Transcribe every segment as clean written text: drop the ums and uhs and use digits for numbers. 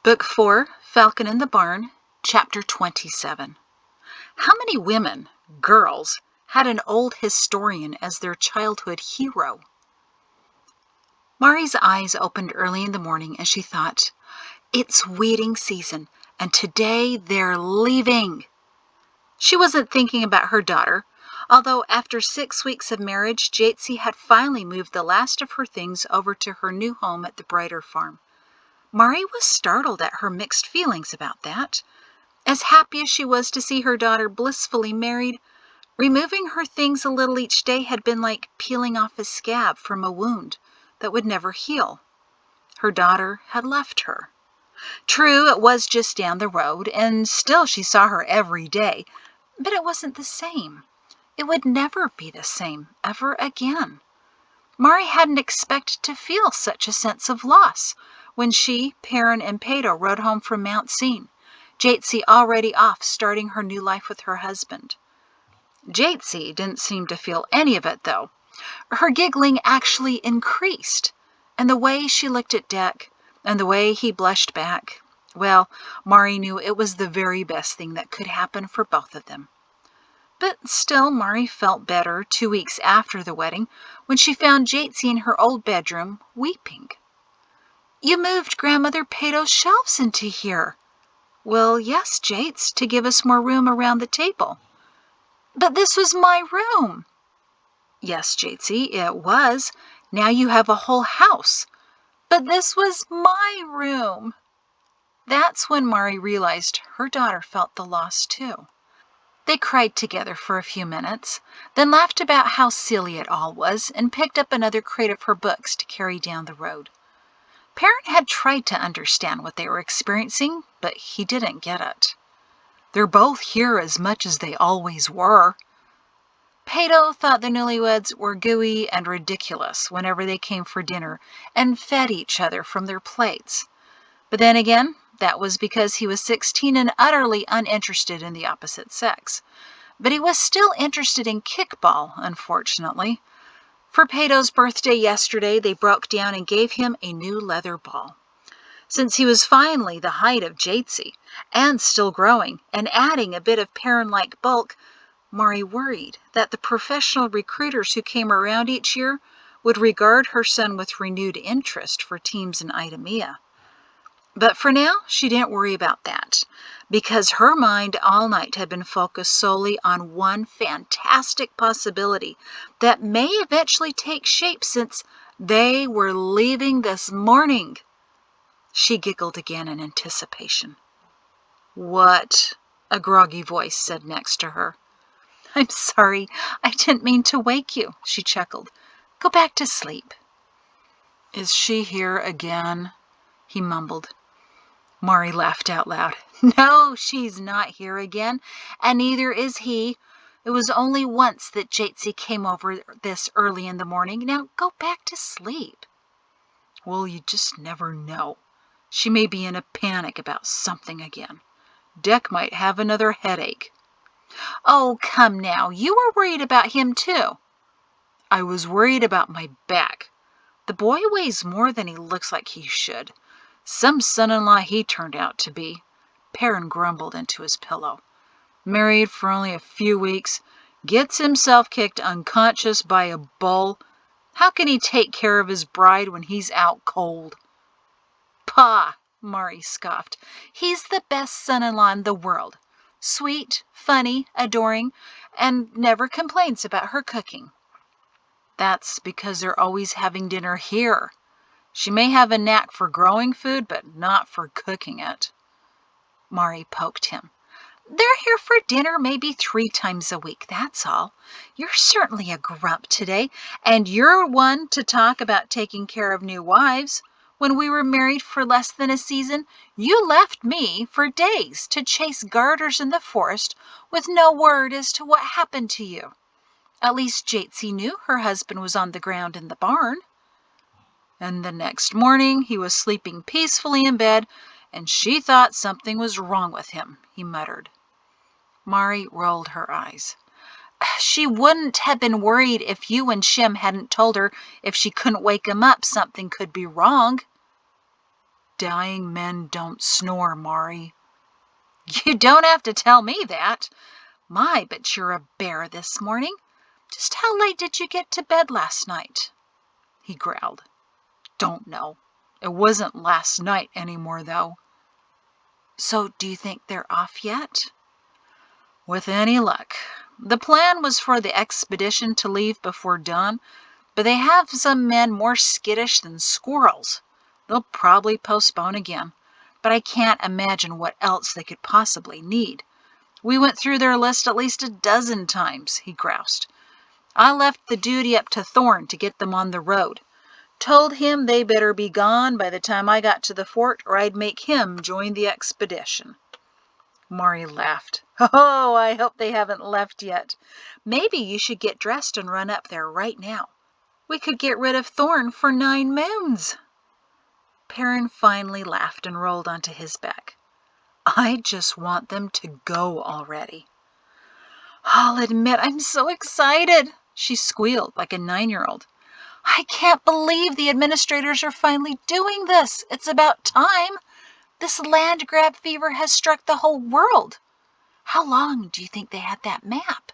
Book 4, Falcon in the Barn, Chapter 27. How many women, girls, had an old historian as their childhood hero? Mari's eyes opened early in the morning and she thought, "It's weeding season, and today they're leaving." She wasn't thinking about her daughter, although after 6 weeks of marriage, Jatesy had finally moved the last of her things over to her new home at the Brighter farm. Mari was startled at her mixed feelings about that. As happy as she was to see her daughter blissfully married, removing her things a little each day had been like peeling off a scab from a wound that would never heal. Her daughter had left her. True, it was just down the road, and still she saw her every day, but it wasn't the same. It would never be the same ever again. Mari hadn't expected to feel such a sense of loss when she, Perrin, and Pato rode home from Mount Scene, Jatesy already off starting her new life with her husband. Jatesy didn't seem to feel any of it, though. Her giggling actually increased, and the way she looked at Dick, and the way he blushed back, well, Mari knew it was the very best thing that could happen for both of them. But still, Mari felt better 2 weeks after the wedding when she found Jatesy in her old bedroom, weeping. "You moved Grandmother Pato's shelves into here." "Well, yes, Jates, to give us more room around the table." "But this was my room." "Yes, Jatesy, it was. Now you have a whole house." "But this was my room." That's when Mari realized her daughter felt the loss too. They cried together for a few minutes, then laughed about how silly it all was, and picked up another crate of her books to carry down the road. Perrin had tried to understand what they were experiencing, but he didn't get it. "They're both here as much as they always were." Pato thought the newlyweds were gooey and ridiculous whenever they came for dinner and fed each other from their plates. But then again, that was because he was 16 and utterly uninterested in the opposite sex. But he was still interested in kickball, unfortunately. For Pato's birthday yesterday, they broke down and gave him a new leather ball. Since he was finally the height of Jatesy, and still growing, and adding a bit of Perrin-like bulk, Mari worried that the professional recruiters who came around each year would regard her son with renewed interest for teams in Idemia. But for now, she didn't worry about that, because her mind all night had been focused solely on one fantastic possibility that may eventually take shape since they were leaving this morning. She giggled again in anticipation. "What?" a groggy voice said next to her. "I'm sorry, I didn't mean to wake you," she chuckled. "Go back to sleep." "Is she here again?" he mumbled. Mari laughed out loud. "No, she's not here again, and neither is he. It was only once that Jatesy came over this early in the morning. Now go back to sleep." "Well, you just never know. She may be in a panic about something again. Dick might have another headache." "Oh, come now. You were worried about him, too." "I was worried about my back. The boy weighs more than he looks like he should. Some son-in-law he turned out to be." Perrin grumbled into his pillow. "Married for only a few weeks, gets himself kicked unconscious by a bull. How can he take care of his bride when he's out cold?" "Pah!" Mari scoffed. "He's the best son-in-law in the world. Sweet, funny, adoring, and never complains about her cooking." "That's because they're always having dinner here. She may have a knack for growing food, but not for cooking it." Mari poked him. "They're here for dinner maybe 3 times a week, that's all. You're certainly a grump today, and you're one to talk about taking care of new wives. When we were married for less than a season, you left me for days to chase garters in the forest with no word as to what happened to you. At least Jatesy knew her husband was on the ground in the barn." "And the next morning he was sleeping peacefully in bed, and she thought something was wrong with him," he muttered. Mari rolled her eyes. "She wouldn't have been worried if you and Shem hadn't told her if she couldn't wake him up something could be wrong." Dying men don't snore, Mari." "You don't have to tell me that. My, but you're a bear this morning. Just how late did you get to bed last night?" He growled. "Don't know. It wasn't last night anymore, though." "So do you think they're off yet?" "With any luck. The plan was for the expedition to leave before dawn, but they have some men more skittish than squirrels. They'll probably postpone again, but I can't imagine what else they could possibly need. We went through their list at least a dozen times," he groused. "I left the duty up to Thorne to get them on the road. Told him they better be gone by the time I got to the fort, or I'd make him join the expedition." Mari laughed. "Oh, I hope they haven't left yet. Maybe you should get dressed and run up there right now. We could get rid of Thorne for 9 moons. Perrin finally laughed and rolled onto his back. "I just want them to go already." "I'll admit I'm so excited," she squealed like a 9-year-old. "I can't believe the administrators are finally doing this. It's about time. This land grab fever has struck the whole world. How long do you think they had that map?"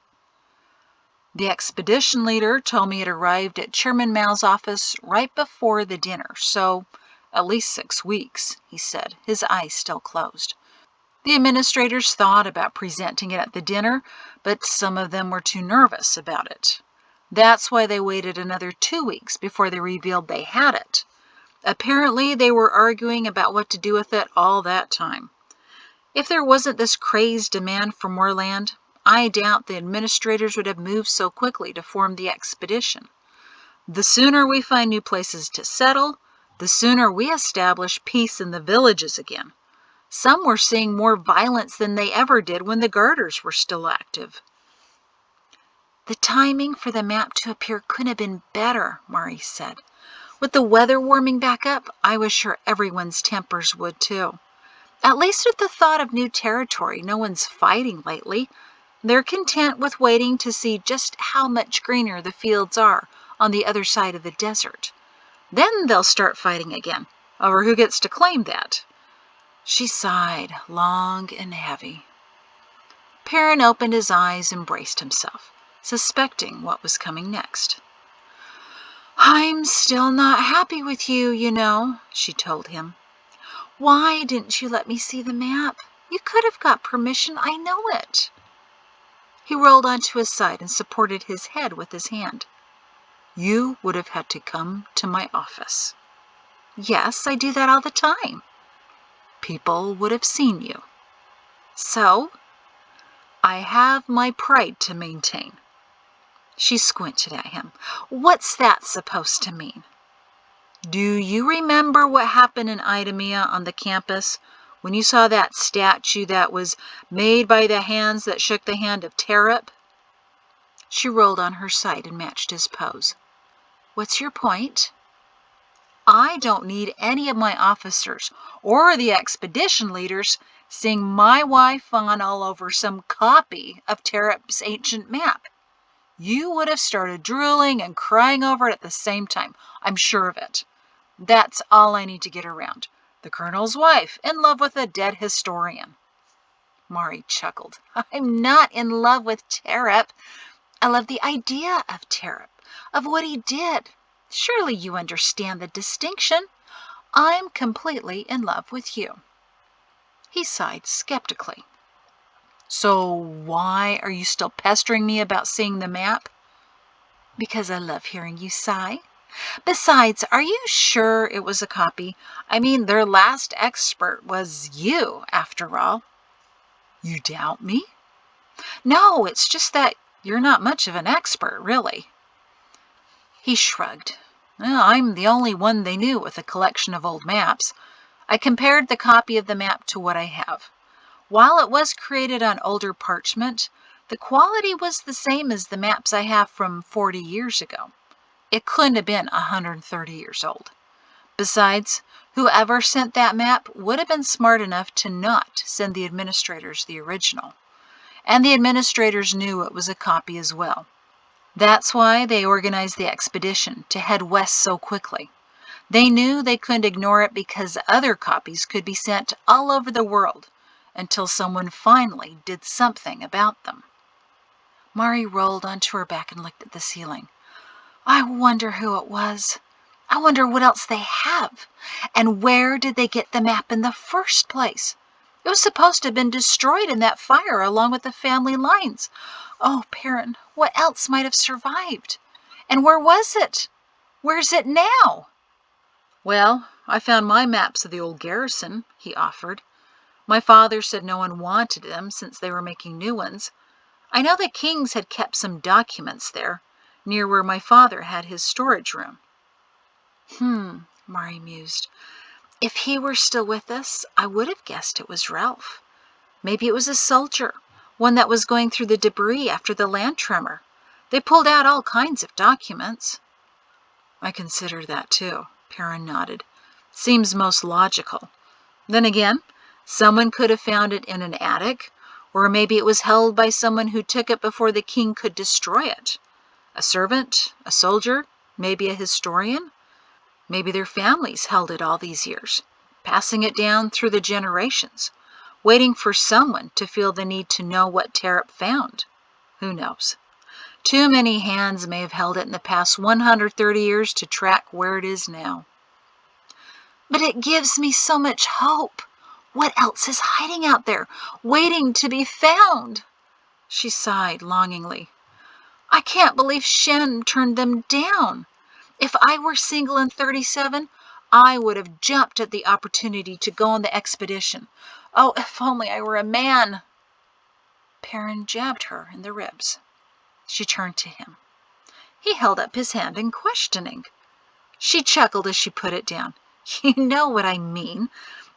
"The expedition leader told me it arrived at Chairman Mao's office right before the dinner, so at least 6 weeks," he said, his eyes still closed. "The administrators thought about presenting it at the dinner, but some of them were too nervous about it. That's why they waited another 2 weeks before they revealed they had it. Apparently, they were arguing about what to do with it all that time. If there wasn't this crazed demand for more land, I doubt the administrators would have moved so quickly to form the expedition. The sooner we find new places to settle, the sooner we establish peace in the villages again. Some were seeing more violence than they ever did when the Garters were still active." "The timing for the map to appear couldn't have been better," Mari said. "With the weather warming back up, I was sure everyone's tempers would too. At least with the thought of new territory, no one's fighting lately. They're content with waiting to see just how much greener the fields are on the other side of the desert. Then they'll start fighting again over who gets to claim that." She sighed, long and heavy. Perrin opened his eyes and braced himself, suspecting what was coming next. "I'm still not happy with you, you know," she told him. "Why didn't you let me see the map? You could have got permission, I know it." He rolled onto his side and supported his head with his hand. "You would have had to come to my office." "Yes, I do that all the time." "People would have seen you." "So?" "I have my pride to maintain." She squinted at him. "What's that supposed to mean?" "Do you remember what happened in Idemia on the campus when you saw that statue that was made by the hands that shook the hand of Terep?" She rolled on her side and matched his pose. "What's your point?" "I don't need any of my officers or the expedition leaders seeing my wife fawn all over some copy of Terep's ancient map. You would have started drooling and crying over it at the same time. I'm sure of it. That's all I need to get around. The colonel's wife in love with a dead historian." Mari chuckled. "I'm not in love with Terep. I love the idea of Terep, of what he did. Surely you understand the distinction. I'm completely in love with you." He sighed skeptically. "So why are you still pestering me about seeing the map?" "Because I love hearing you sigh. Besides, are you sure it was a copy? I mean, their last expert was you, after all." "You doubt me?" "No, it's just that you're not much of an expert, really." He shrugged. "Well, I'm the only one they knew with a collection of old maps. I compared the copy of the map to what I have. While it was created on older parchment, the quality was the same as the maps I have from 40 years ago. It couldn't have been 130 years old. Besides, whoever sent that map would have been smart enough to not send the administrators the original. And the administrators knew it was a copy as well. That's why they organized the expedition to head west so quickly. They knew they couldn't ignore it because other copies could be sent all over the world until someone finally did something about them. Mari rolled onto her back and looked at the ceiling. I wonder who it was. I wonder what else they have. And where did they get the map in the first place? It was supposed to have been destroyed in that fire along with the family lines. Oh, Perrin, what else might have survived? And where was it? Where's it now? Well, I found my maps of the old garrison, he offered. My father said no one wanted them since they were making new ones. I know the Kings had kept some documents there, near where my father had his storage room. Mari mused. If he were still with us, I would have guessed it was Ralph. Maybe it was a soldier, one that was going through the debris after the land tremor. They pulled out all kinds of documents. I considered that too, Perrin nodded. Seems most logical. Then again, someone could have found it in an attic, or maybe it was held by someone who took it before the king could destroy it. A servant, a soldier, maybe a historian. Maybe their families held it all these years, passing it down through the generations, waiting for someone to feel the need to know what Terep found. Who knows? Too many hands may have held it in the past 130 years to track where it is now. But it gives me so much hope. What else is hiding out there, waiting to be found? She sighed longingly. I can't believe Shem turned them down. If I were single in 37, I would have jumped at the opportunity to go on the expedition. Oh, if only I were a man. Perrin jabbed her in the ribs. She turned to him. He held up his hand in questioning. She chuckled as she put it down. You know what I mean.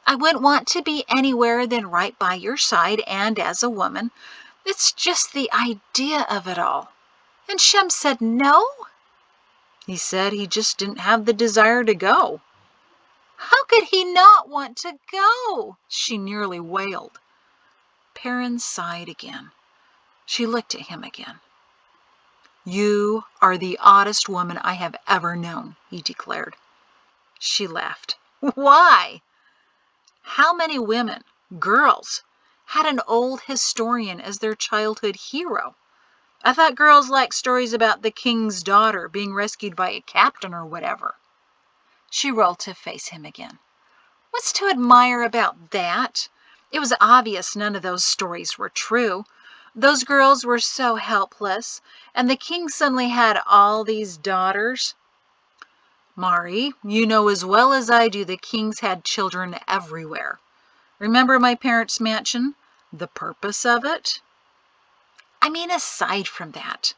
I wouldn't want to be anywhere than right by your side, and as a woman. It's just the idea of it all. And Shem said no? He said he just didn't have the desire to go. How could he not want to go? She nearly wailed. Perrin sighed again. She looked at him again. You are the oddest woman I have ever known, he declared. She laughed. Why? How many women, girls, had an old historian as their childhood hero? I thought girls liked stories about the king's daughter being rescued by a captain or whatever. She rolled to face him again. What's to admire about that? It was obvious none of those stories were true. Those girls were so helpless, and the king suddenly had all these daughters. Mari, you know as well as I do the kings had children everywhere. Remember my parents' mansion? The purpose of it? I mean, aside from that.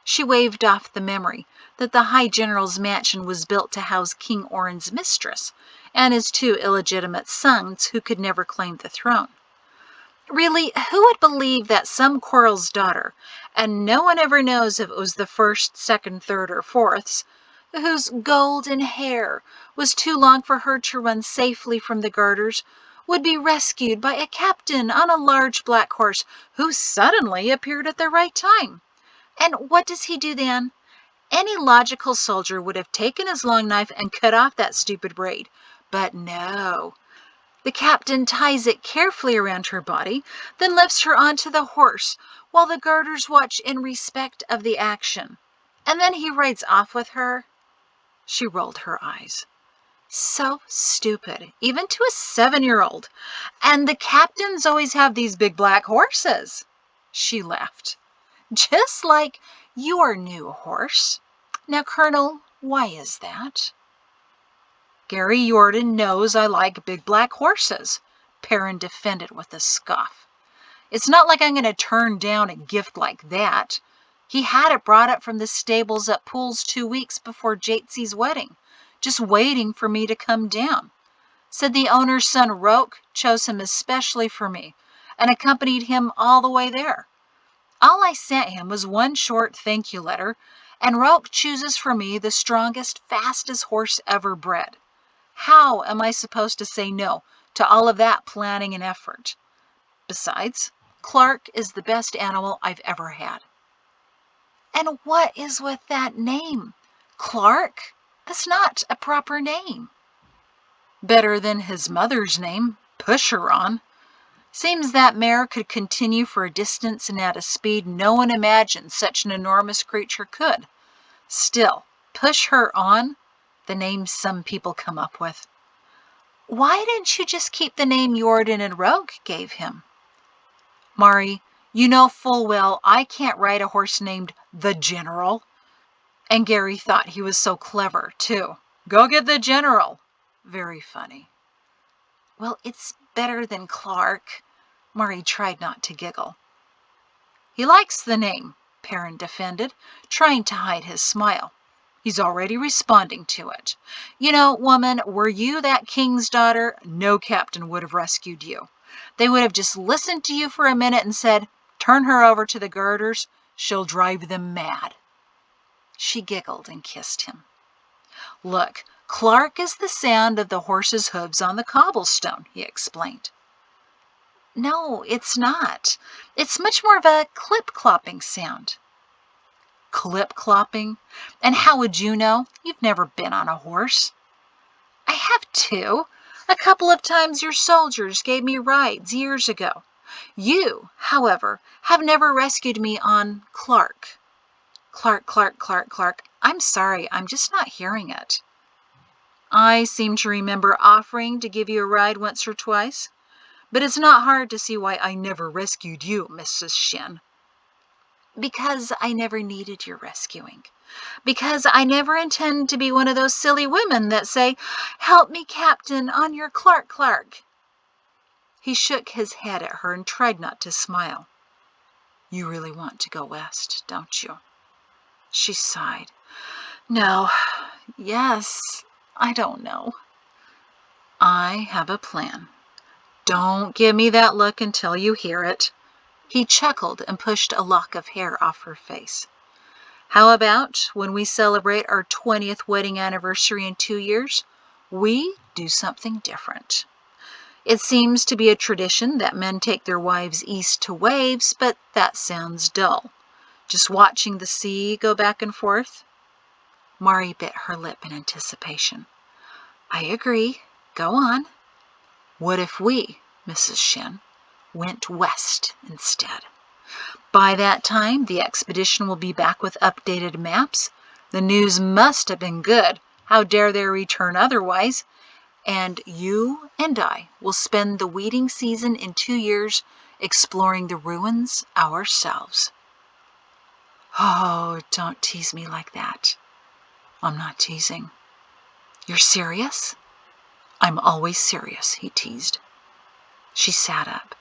She waved off the memory that the High General's mansion was built to house King Orin's mistress and his two illegitimate sons who could never claim the throne. Really, who would believe that some Quarrel's daughter, and no one ever knows if it was the first, second, third, or fourths, whose golden hair was too long for her to run safely from the garters, would be rescued by a captain on a large black horse who suddenly appeared at the right time? And what does he do then? Any logical soldier would have taken his long knife and cut off that stupid braid. But no. The captain ties it carefully around her body, then lifts her onto the horse, while the garters watch in respect of the action. And then he rides off with her. She rolled her eyes. So stupid, even to a 7-year-old. And the captains always have these big black horses. She laughed. Just like your new horse. Now, Colonel, why is that? Gary Jordan knows I like big black horses, Perrin defended with a scoff. It's not like I'm going to turn down a gift like that. He had it brought up from the stables at Poole's 2 weeks before Jatesy's wedding, just waiting for me to come down. Said the owner's son Roke chose him especially for me and accompanied him all the way there. All I sent him was one short thank you letter, and Roke chooses for me the strongest, fastest horse ever bred. How am I supposed to say no to all of that planning and effort? Besides, Clark is the best animal I've ever had. And what is with that name? Clark? That's not a proper name. Better than his mother's name, Pusher-on. Seems that mare could continue for a distance and at a speed no one imagined such an enormous creature could. Still, push her on, the name some people come up with. Why didn't you just keep the name Jordan and Rogue gave him? Mari, you know full well I can't ride a horse named the General. And Gary thought he was so clever, too. Go get the General. Very funny. Well, it's better than Clark. Mari tried not to giggle. He likes the name, Perrin defended, trying to hide his smile. He's already responding to it. You know, woman, were you that king's daughter, no captain would have rescued you. They would have just listened to you for a minute and said, turn her over to the girders, she'll drive them mad. She giggled and kissed him. Look, Clark is the sound of the horse's hooves on the cobblestone, he explained. No, it's not. It's much more of a clip-clopping sound. Clip-clopping? And how would you know? You've never been on a horse. I have too. A couple of times your soldiers gave me rides years ago. You, however, have never rescued me on Clark. Clark. I'm sorry, I'm just not hearing it. I seem to remember offering to give you a ride once or twice, but it's not hard to see why I never rescued you, Mrs. Shin. Because I never needed your rescuing. Because I never intend to be one of those silly women that say, help me, Captain, on your Clark. He shook his head at her and tried not to smile. You really want to go west, don't you? She sighed. No, yes, I don't know. I have a plan. Don't give me that look until you hear it. He chuckled and pushed a lock of hair off her face. How about when we celebrate our 20th wedding anniversary in 2 years, we do something different? It seems to be a tradition that men take their wives east to waves, but that sounds dull. Just watching the sea go back and forth? Mari bit her lip in anticipation. I agree. Go on. What if we, Mrs. Shin, went west instead? By that time, the expedition will be back with updated maps. The news must have been good. How dare they return otherwise? And you and I will spend the weeding season in 2 years exploring the ruins ourselves. Oh, don't tease me like that. I'm not teasing. You're serious? I'm always serious, he teased. She sat up.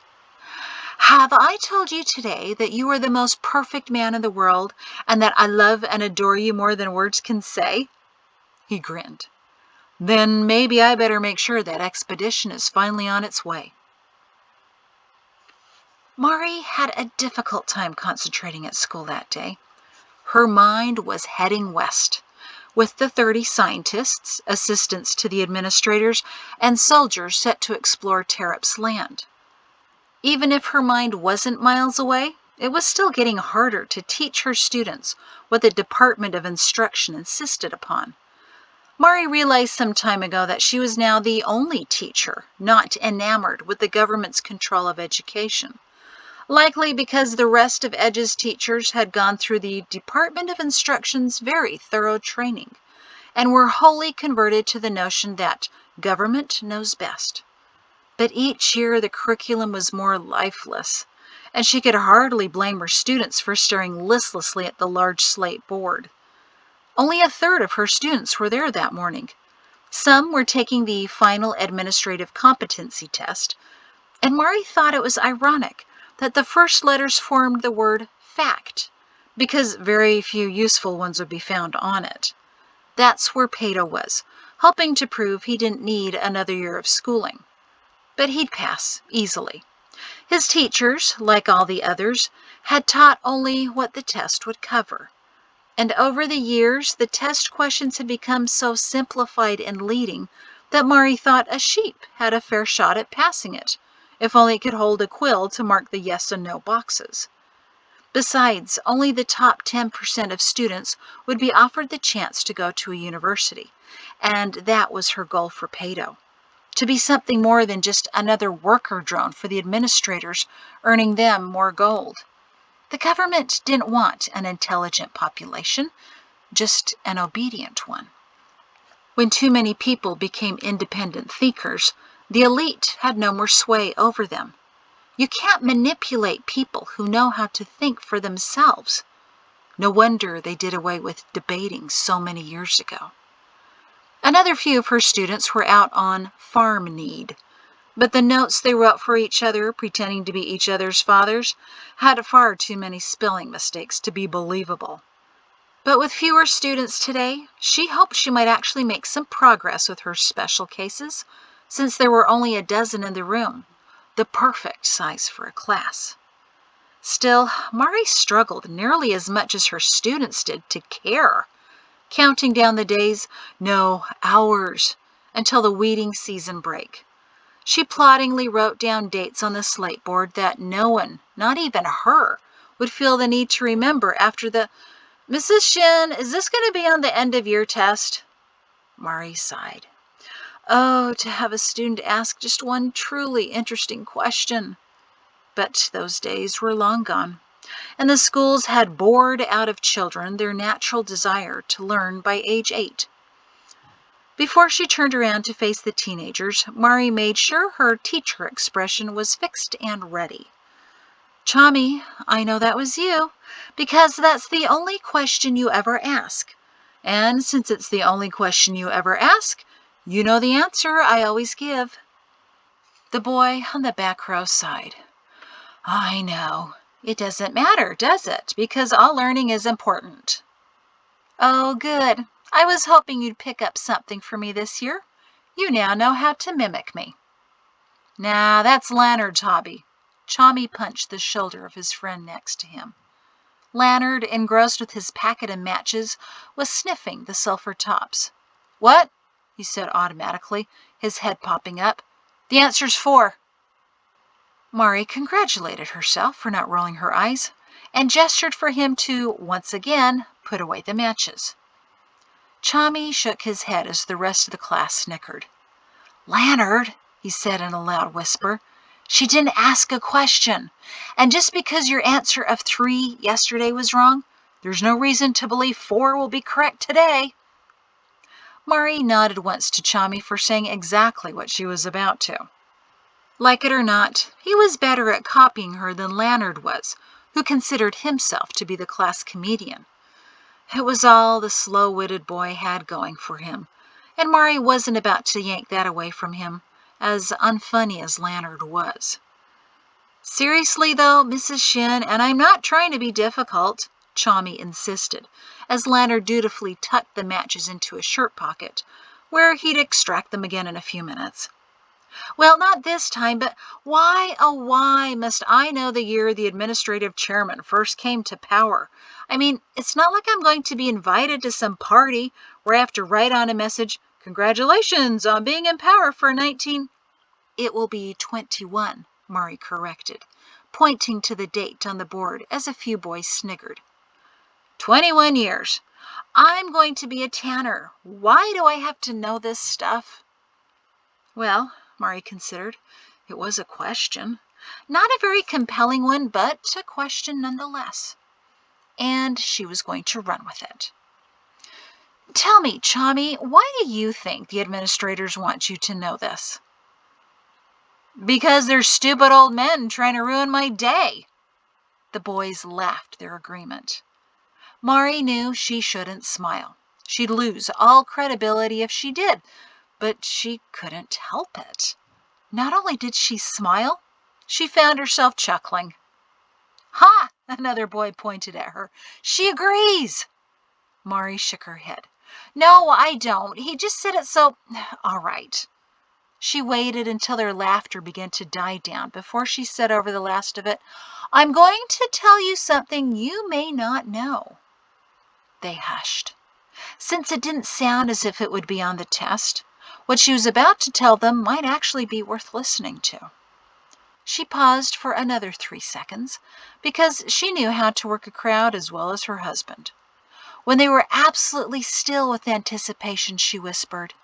Have I told you today that you are the most perfect man in the world and that I love and adore you more than words can say? He grinned. Then maybe I better make sure that expedition is finally on its way. Mari had a difficult time concentrating at school that day. Her mind was heading west, with the 30 scientists, assistants to the administrators, and soldiers set to explore Terrap's land. Even if her mind wasn't miles away, it was still getting harder to teach her students what the Department of Instruction insisted upon. Mari realized some time ago that she was now the only teacher not enamored with the government's control of education, likely because the rest of Edge's teachers had gone through the Department of Instruction's very thorough training and were wholly converted to the notion that government knows best. But each year the curriculum was more lifeless, and she could hardly blame her students for staring listlessly at the large slate board. Only a third of her students were there that morning. Some were taking the final administrative competency test, and Mari thought it was ironic that the first letters formed the word fact, because very few useful ones would be found on it. That's where Pato was, hoping to prove he didn't need another year of schooling. But he'd pass, easily. His teachers, like all the others, had taught only what the test would cover. And over the years, the test questions had become so simplified and leading that Mari thought a sheep had a fair shot at passing it, if only it could hold a quill to mark the yes and no boxes. Besides, only the top 10% of students would be offered the chance to go to a university, and that was her goal for Pato. To be something more than just another worker drone for the administrators, earning them more gold. The government didn't want an intelligent population, just an obedient one. When too many people became independent thinkers, the elite had no more sway over them. You can't manipulate people who know how to think for themselves. No wonder they did away with debating so many years ago. Another few of her students were out on farm need, but the notes they wrote for each other, pretending to be each other's fathers, had far too many spelling mistakes to be believable. But with fewer students today, she hoped she might actually make some progress with her special cases, since there were only a dozen in the room, the perfect size for a class. Still, Mari struggled nearly as much as her students did to care, counting down the days, no, hours, until the weeding season break. She ploddingly wrote down dates on the slate board that no one, not even her, would feel the need to remember after the "Mrs. Shin, is this going to be on the end-of-year test?" Mari sighed. Oh, to have a student ask just one truly interesting question. But those days were long gone, and the schools had bored out of children their natural desire to learn by age 8. Before she turned around to face the teenagers, Mari made sure her teacher expression was fixed and ready. "Chami, I know that was you, because that's the only question you ever ask. And since it's the only question you ever ask, you know the answer I always give." The boy on the back row sighed. "I know. It doesn't matter, does it? Because all learning is important." "Oh, good. I was hoping you'd pick up something for me this year. You now know how to mimic me." "Nah, that's Leonard's hobby." Chami punched the shoulder of his friend next to him. Leonard, engrossed with his packet of matches, was sniffing the sulfur tops. "What?" he said automatically, his head popping up. "The answer's 4. Mari congratulated herself for not rolling her eyes, and gestured for him to, once again, put away the matches. Chami shook his head as the rest of the class snickered. "Leonard," he said in a loud whisper, "she didn't ask a question, and just because your answer of 3 yesterday was wrong, there's no reason to believe 4 will be correct today." Mari nodded once to Chami for saying exactly what she was about to. Like it or not, he was better at copying her than Leonard was, who considered himself to be the class comedian. It was all the slow-witted boy had going for him, and Mari wasn't about to yank that away from him, as unfunny as Leonard was. "Seriously, though, Mrs. Shin, and I'm not trying to be difficult," Chami insisted, as Leonard dutifully tucked the matches into his shirt pocket, where he'd extract them again in a few minutes. "Well, not this time, but why, oh why, must I know the year the administrative chairman first came to power? I mean, it's not like I'm going to be invited to some party where I have to write on a message, 'Congratulations on being in power for 19—'" "It will be 21, Mari corrected, pointing to the date on the board as a few boys sniggered. 21 years. I'm going to be a tanner. Why do I have to know this stuff?" Well, Mari considered, it was a question. Not a very compelling one, but a question nonetheless. And she was going to run with it. "Tell me, Chami, why do you think the administrators want you to know this?" "Because they're stupid old men trying to ruin my day." The boys laughed their agreement. Mari knew she shouldn't smile. She'd lose all credibility if she did, but she couldn't help it. Not only did she smile, she found herself chuckling. "Ha!" another boy pointed at her. "She agrees." Mari shook her head. "No, I don't. He just said it so—" "All right." She waited until their laughter began to die down before she said over the last of it, "I'm going to tell you something you may not know." They hushed. Since it didn't sound as if it would be on the test, what she was about to tell them might actually be worth listening to. She paused for another 3 seconds, because she knew how to work a crowd as well as her husband. When they were absolutely still with anticipation, she whispered,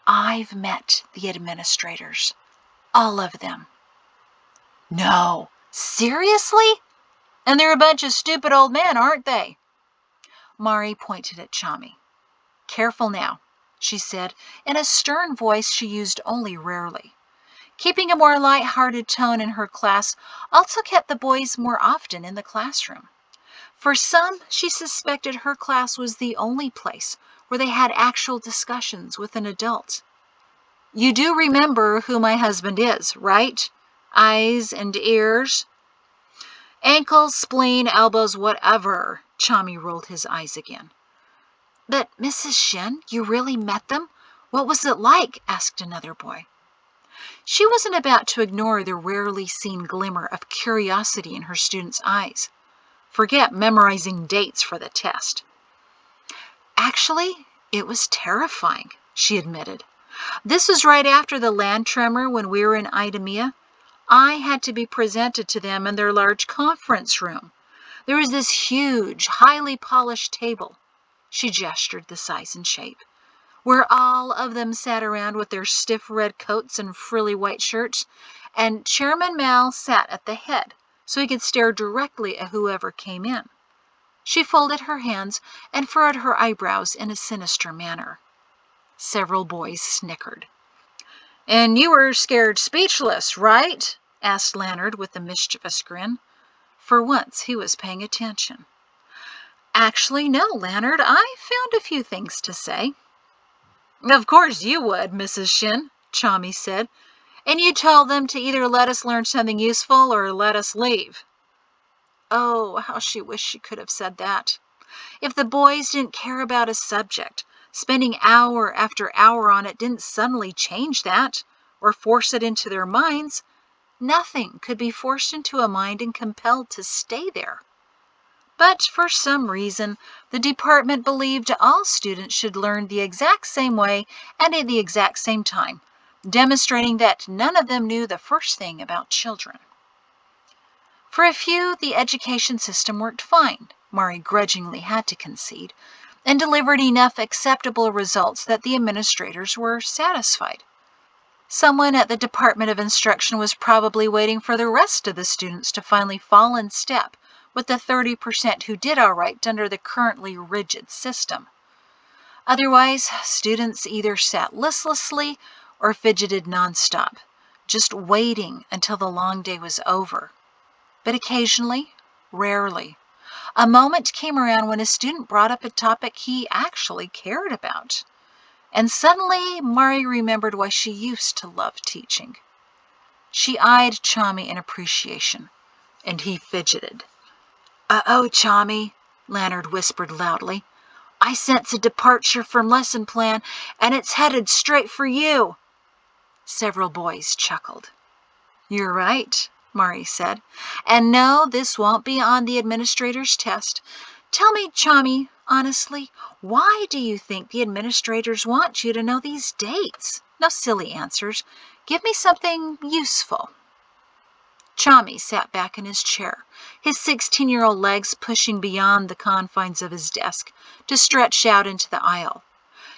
"I've met the administrators. All of them." "No, seriously? And they're a bunch of stupid old men, aren't they?" Mari pointed at Chami. "Careful now," she said, in a stern voice she used only rarely. Keeping a more light-hearted tone in her class also kept the boys more often in the classroom. For some, she suspected her class was the only place where they had actual discussions with an adult. "You do remember who my husband is, right? Eyes and ears." "Ankles, spleen, elbows, whatever." Chami rolled his eyes again. "But Mrs. Shin, you really met them? What was it like?" asked another boy. She wasn't about to ignore the rarely seen glimmer of curiosity in her students' eyes. Forget memorizing dates for the test. "Actually, it was terrifying," she admitted. "This was right after the land tremor when we were in Idemia. I had to be presented to them in their large conference room. There was this huge, highly polished table." She gestured the size and shape, "where all of them sat around with their stiff red coats and frilly white shirts, and Chairman Mal sat at the head, so he could stare directly at whoever came in." She folded her hands and furrowed her eyebrows in a sinister manner. Several boys snickered. "And you were scared speechless, right?" asked Leonard with a mischievous grin. For once he was paying attention. "Actually, no, Leonard, I found a few things to say." "Of course you would, Mrs. Shin," Chami said. "And you told them to either let us learn something useful or let us leave." Oh, how she wished she could have said that. If the boys didn't care about a subject, spending hour after hour on it didn't suddenly change that, or force it into their minds. Nothing could be forced into a mind and compelled to stay there. But for some reason, the department believed all students should learn the exact same way and at the exact same time, demonstrating that none of them knew the first thing about children. For a few, the education system worked fine, Mari grudgingly had to concede, and delivered enough acceptable results that the administrators were satisfied. Someone at the Department of Instruction was probably waiting for the rest of the students to finally fall in step with the 30% who did all right under the currently rigid system. Otherwise, students either sat listlessly or fidgeted nonstop, just waiting until the long day was over. But occasionally, rarely, a moment came around when a student brought up a topic he actually cared about. And suddenly, Mari remembered why she used to love teaching. She eyed Chami in appreciation, and he fidgeted. "Uh-oh, Chami," Leonard whispered loudly. "I sense a departure from lesson plan, and it's headed straight for you." Several boys chuckled. "You're right," Mari said. "And no, this won't be on the administrator's test. Tell me, Chami, honestly, why do you think the administrators want you to know these dates? No silly answers. Give me something useful." Chami sat back in his chair, his 16-year-old legs pushing beyond the confines of his desk to stretch out into the aisle.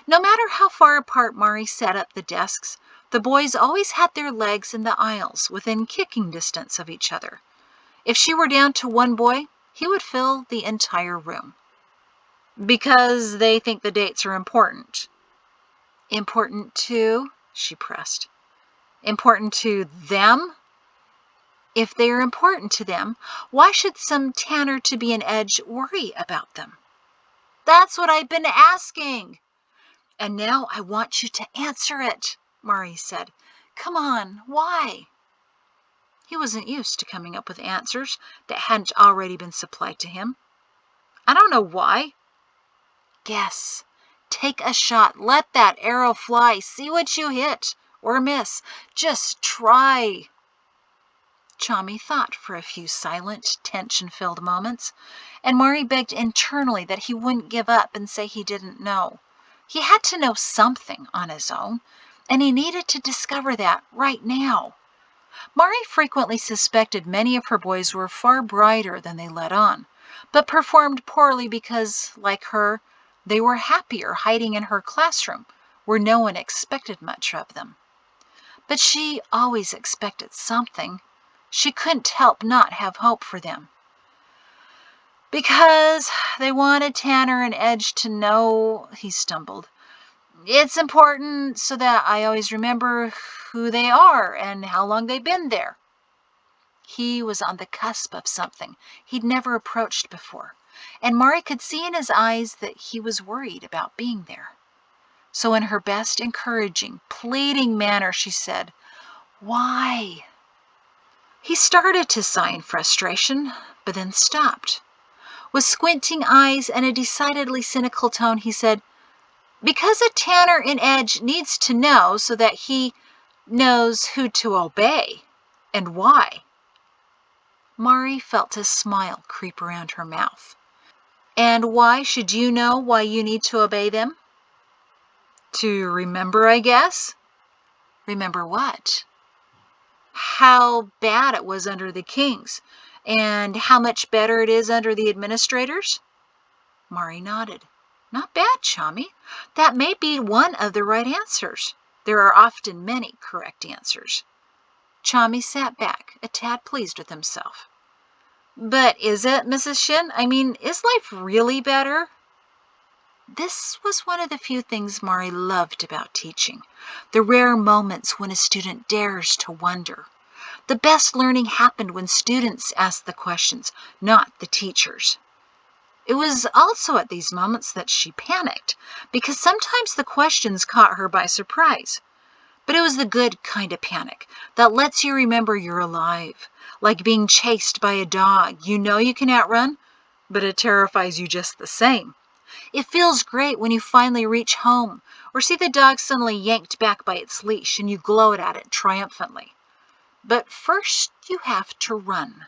No matter how far apart Mari set up the desks, the boys always had their legs in the aisles within kicking distance of each other. If she were down to one boy, he would fill the entire room. "Because they think the dates are important." "Important to?" she pressed. "Important to them?" "If they are important to them, why should some tanner to be an edge worry about them?" "That's what I've been asking." "And now I want you to answer it," Mari said. "Come on, why?" He wasn't used to coming up with answers that hadn't already been supplied to him. "I don't know why." "Guess. Take a shot. Let that arrow fly. See what you hit or miss. Just try." Chami thought for a few silent, tension-filled moments, and Mari begged internally that he wouldn't give up and say he didn't know. He had to know something on his own, and he needed to discover that right now. Mari frequently suspected many of her boys were far brighter than they let on, but performed poorly because, like her, they were happier hiding in her classroom, where no one expected much of them. But she always expected something. She couldn't help not have hope for them. Because they wanted Tanner and Edge to know, he stumbled. It's important so that I always remember who they are and how long they've been there. He was on the cusp of something he'd never approached before, and Mari could see in his eyes that he was worried about being there. So in her best encouraging, pleading manner, she said, "Why?" He started to sigh in frustration, but then stopped. With squinting eyes and a decidedly cynical tone, he said, "Because a Tanner in Edge needs to know so that he knows who to obey, and why." Mari felt a smile creep around her mouth. "And why should you know why you need to obey them?" "To remember, I guess." "Remember what?" "How bad it was under the kings, and how much better it is under the administrators." Mari nodded. "Not bad, Chami. That may be one of the right answers. There are often many correct answers." Chami sat back, a tad pleased with himself. "But is it, Mrs. Shin? I mean, is life really better?" This was one of the few things Mari loved about teaching, the rare moments when a student dares to wonder. The best learning happened when students asked the questions, not the teachers. It was also at these moments that she panicked, because sometimes the questions caught her by surprise. But it was the good kind of panic that lets you remember you're alive, like being chased by a dog you know you can outrun, but it terrifies you just the same. It feels great when you finally reach home, or see the dog suddenly yanked back by its leash and you gloat at it triumphantly. But first you have to run.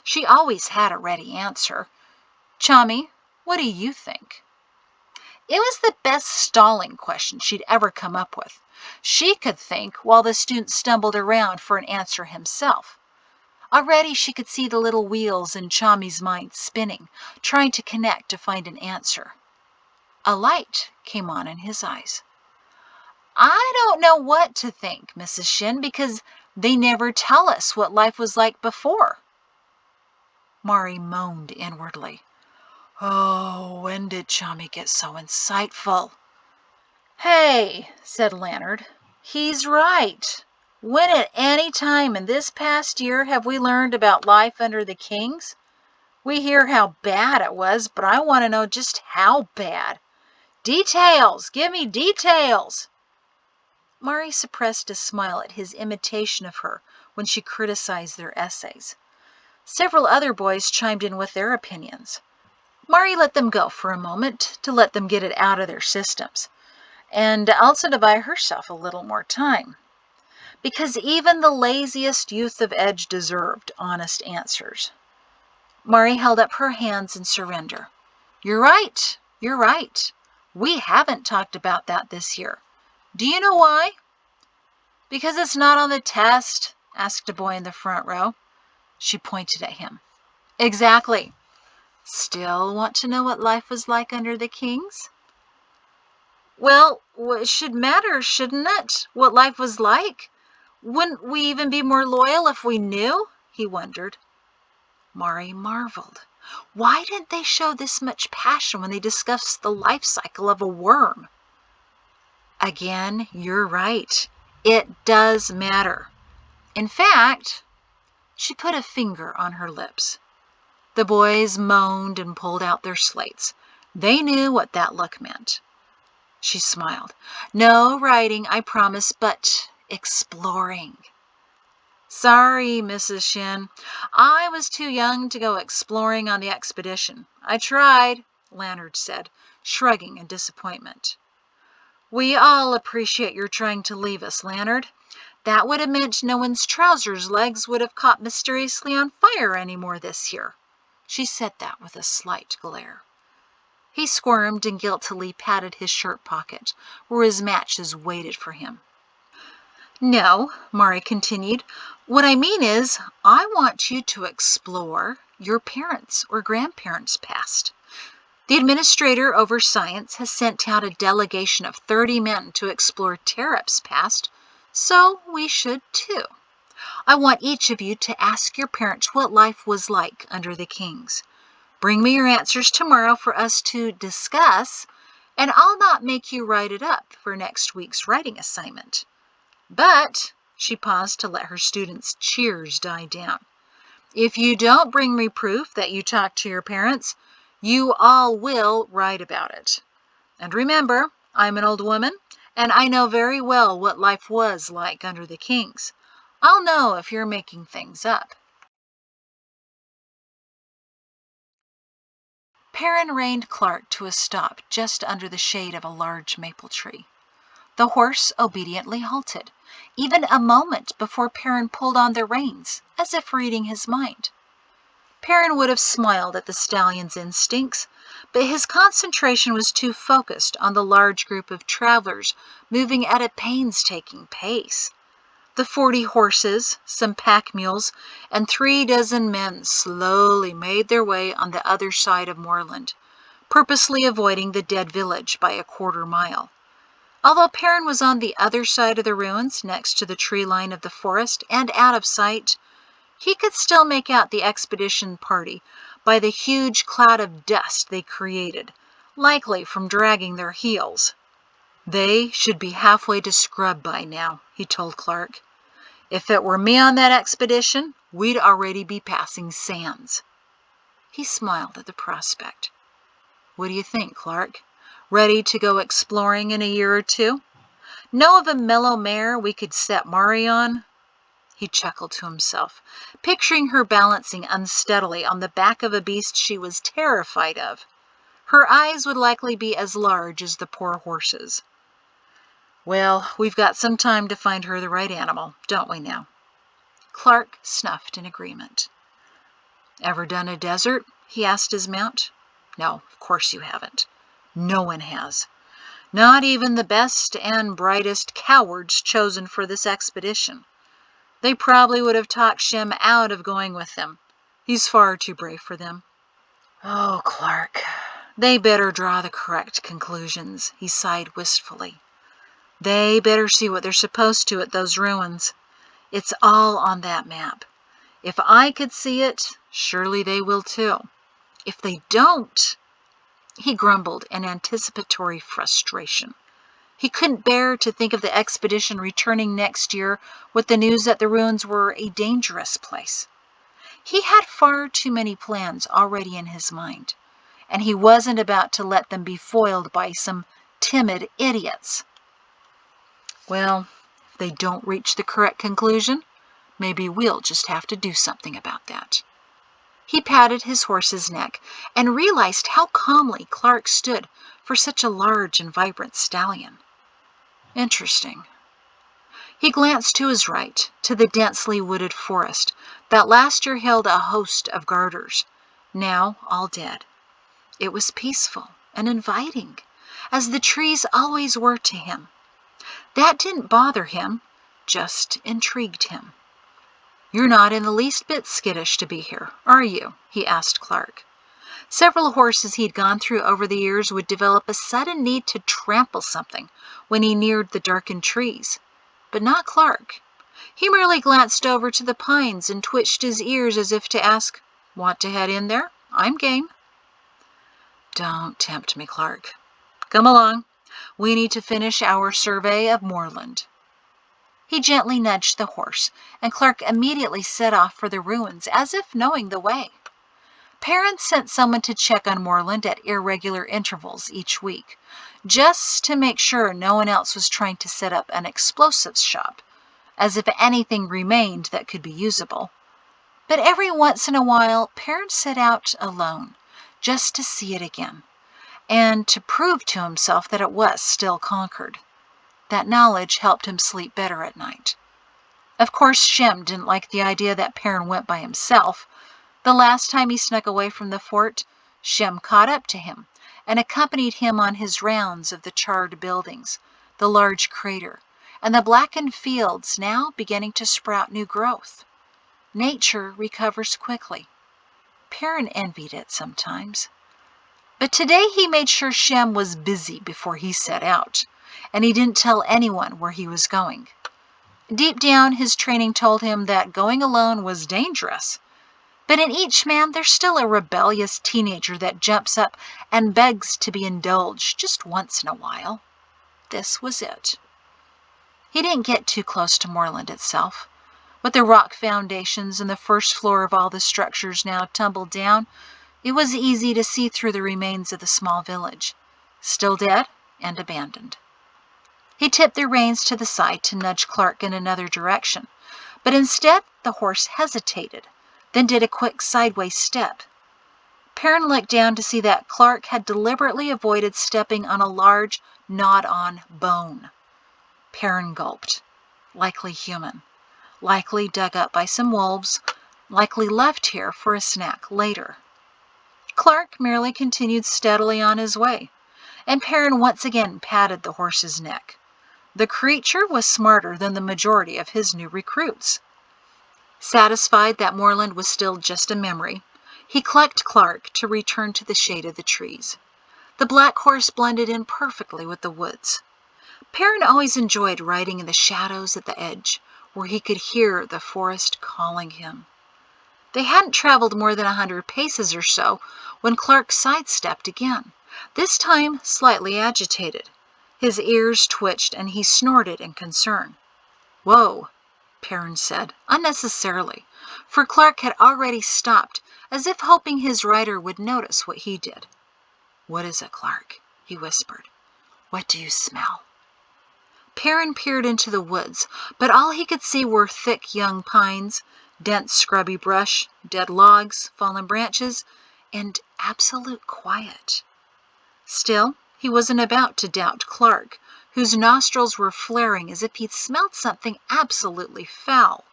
She always had a ready answer. "Chami, what do you think?" It was the best stalling question she'd ever come up with. She could think while the student stumbled around for an answer himself. Already she could see the little wheels in Chami's mind spinning, trying to connect to find an answer. A light came on in his eyes. "I don't know what to think, Mrs. Shin, because they never tell us what life was like before." Mari moaned inwardly. Oh, when did Chami get so insightful? "Hey," said Leonard, "he's right. When at any time in this past year have we learned about life under the kings? We hear how bad it was, but I want to know just how bad. Details! Give me details!" Mari suppressed a smile at his imitation of her when she criticized their essays. Several other boys chimed in with their opinions. Mari let them go for a moment to let them get it out of their systems, and also to buy herself a little more time. Because even the laziest youth of Edge deserved honest answers. Mari held up her hands in surrender. You're right. We haven't talked about that this year. Do you know why?" "Because it's not on the test?" asked a boy in the front row. She pointed at him. "Exactly. Still want to know what life was like under the kings?" "Well, it should matter, shouldn't it? What life was like? Wouldn't we even be more loyal if we knew?" he wondered. Mari marveled. Why didn't they show this much passion when they discussed the life cycle of a worm? "Again, you're right. It does matter. In fact," she put a finger on her lips. The boys moaned and pulled out their slates. They knew what that look meant. She smiled. "No writing, I promise, but exploring." "Sorry, Mrs. Shin. I was too young to go exploring on the expedition. I tried," Leonard said, shrugging in disappointment. "We all appreciate your trying to leave us, Leonard. That would have meant no one's trousers legs would have caught mysteriously on fire anymore this year." She said that with a slight glare. He squirmed and guiltily patted his shirt pocket, where his matches waited for him. No, Mari continued. What I mean is, I want you to explore your parents' or grandparents' past. The administrator over science has sent out a delegation of 30 men to explore Terep's past, so we should too. I want each of you to ask your parents what life was like under the kings. Bring me your answers tomorrow for us to discuss, and I'll not make you write it up for next week's writing assignment. But, she paused to let her students' cheers die down, if you don't bring me proof that you talked to your parents, you all will write about it. And remember, I'm an old woman, and I know very well what life was like under the kings. I'll know if you're making things up. Perrin reined Clark to a stop just under the shade of a large maple tree. The horse obediently halted, even a moment before Perrin pulled on the reins, as if reading his mind. Perrin would have smiled at the stallion's instincts, but his concentration was too focused on the large group of travelers moving at a painstaking pace. The 40 horses, some pack mules, and 3 dozen men slowly made their way on the other side of moorland, purposely avoiding the dead village by a quarter mile. Although Perrin was on the other side of the ruins, next to the tree line of the forest and out of sight, he could still make out the expedition party by the huge cloud of dust they created, likely from dragging their heels. They should be halfway to Scrub by now, he told Clark. If it were me on that expedition, we'd already be passing Sands. He smiled at the prospect. What do you think, Clark? Ready to go exploring in a year or two? Know of a mellow mare we could set Mari on? He chuckled to himself, picturing her balancing unsteadily on the back of a beast she was terrified of. Her eyes would likely be as large as the poor horse's. Well, we've got some time to find her the right animal, don't we now? Clark snuffed in agreement. Ever done a desert? He asked his mount. No, of course you haven't. No one has. Not even the best and brightest cowards chosen for this expedition. They probably would have talked Shem out of going with them. He's far too brave for them. Oh, Clark, they better draw the correct conclusions, he sighed wistfully. They better see what they're supposed to at those ruins. It's all on that map. If I could see it, surely they will too. If they don't, he grumbled in anticipatory frustration. He couldn't bear to think of the expedition returning next year with the news that the ruins were a dangerous place. He had far too many plans already in his mind, and he wasn't about to let them be foiled by some timid idiots. Well, if they don't reach the correct conclusion, maybe we'll just have to do something about that. He patted his horse's neck and realized how calmly Clark stood for such a large and vibrant stallion. Interesting. He glanced to his right, to the densely wooded forest that last year held a host of garters, now all dead. It was peaceful and inviting, as the trees always were to him. That didn't bother him, just intrigued him. You're not in the least bit skittish to be here, are you? He asked Clark. Several horses he'd gone through over the years would develop a sudden need to trample something when he neared the darkened trees, but not Clark. He merely glanced over to the pines and twitched his ears as if to ask, Want to head in there? I'm game. Don't tempt me, Clark. Come along. We need to finish our survey of moorland. He gently nudged the horse, and Clark immediately set off for the ruins, as if knowing the way. Perrin sent someone to check on moorland at irregular intervals each week, just to make sure no one else was trying to set up an explosives shop, as if anything remained that could be usable. But every once in a while, Perrin set out alone, just to see it again, and to prove to himself that it was still conquered. That knowledge helped him sleep better at night. Of course, Shem didn't like the idea that Perrin went by himself. The last time he snuck away from the fort, Shem caught up to him and accompanied him on his rounds of the charred buildings, the large crater, and the blackened fields now beginning to sprout new growth. Nature recovers quickly. Perrin envied it sometimes. But today he made sure Shem was busy before he set out, and he didn't tell anyone where he was going. Deep down, his training told him that going alone was dangerous. But in each man, there's still a rebellious teenager that jumps up and begs to be indulged just once in a while. This was it. He didn't get too close to moorland itself. With the rock foundations and the first floor of all the structures now tumbled down, it was easy to see through the remains of the small village, still dead and abandoned. He tipped the reins to the side to nudge Clark in another direction, but instead the horse hesitated, then did a quick sideways step. Perrin looked down to see that Clark had deliberately avoided stepping on a large, gnawed-on bone. Perrin gulped. Likely human. Likely dug up by some wolves. Likely left here for a snack later. Clark merely continued steadily on his way, and Perrin once again patted the horse's neck. The creature was smarter than the majority of his new recruits. Satisfied that moorland was still just a memory, he clucked Clark to return to the shade of the trees. The black horse blended in perfectly with the woods. Perrin always enjoyed riding in the shadows at the edge, where he could hear the forest calling him. They hadn't traveled more than 100 paces or so when Clark sidestepped again, this time slightly agitated. His ears twitched and he snorted in concern. "Whoa," Perrin said, unnecessarily, for Clark had already stopped, as if hoping his rider would notice what he did. "What is it, Clark?" he whispered. "What do you smell?" Perrin peered into the woods, but all he could see were thick young pines, dense scrubby brush, dead logs, fallen branches, and absolute quiet. Still, he wasn't about to doubt Clark, whose nostrils were flaring as if he'd smelled something absolutely foul.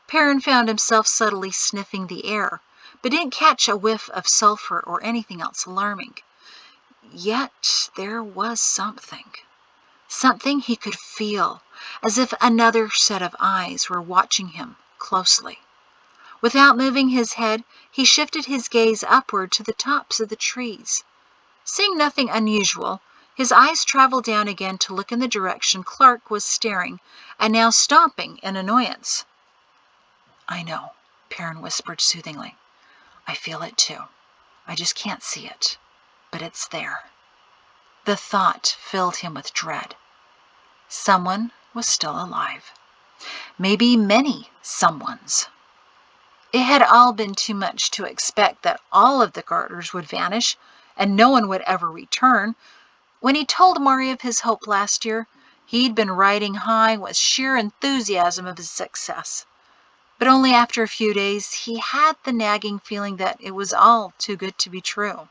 Perrin found himself subtly sniffing the air, but didn't catch a whiff of sulfur or anything else alarming. Yet there was something. Something he could feel, as if another set of eyes were watching him closely. Without moving his head, he shifted his gaze upward to the tops of the trees. Seeing nothing unusual, his eyes traveled down again to look in the direction Clark was staring and now stomping in annoyance. "I know," Perrin whispered soothingly. "I feel it too. I just can't see it, but it's there." The thought filled him with dread. Someone was still alive. Maybe many someones. It had all been too much to expect that all of the garters would vanish and no one would ever return. When he told Mari of his hope last year, he'd been riding high with sheer enthusiasm of his success. But only after a few days, he had the nagging feeling that it was all too good to be true.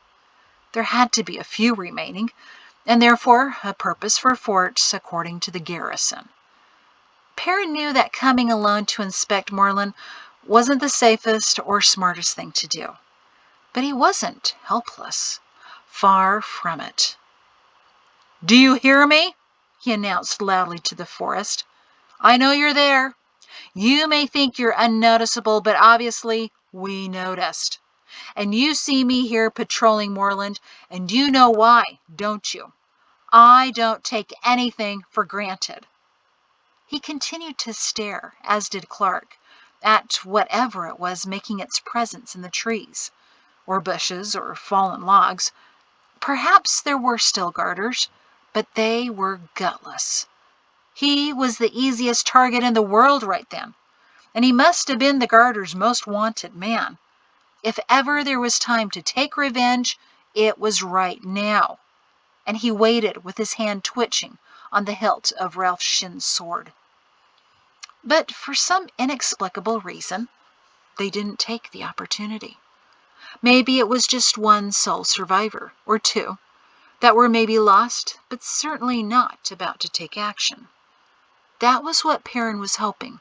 There had to be a few remaining, and therefore a purpose for forts according to the garrison. Perrin knew that coming alone to inspect moorland wasn't the safest or smartest thing to do. But he wasn't helpless. Far from it. "Do you hear me?" he announced loudly to the forest. "I know you're there. You may think you're unnoticeable, but obviously we noticed. And you see me here patrolling moorland, and you know why, don't you? I don't take anything for granted." He continued to stare, as did Clark, at whatever it was making its presence in the trees, or bushes, or fallen logs. Perhaps there were still garters, but they were gutless. He was the easiest target in the world right then, and he must have been the garter's most wanted man. If ever there was time to take revenge, it was right now. And he waited with his hand twitching on the hilt of Ralph Shin's sword. But for some inexplicable reason, they didn't take the opportunity. Maybe it was just one sole survivor, or two, that were maybe lost, but certainly not about to take action. That was what Perrin was hoping,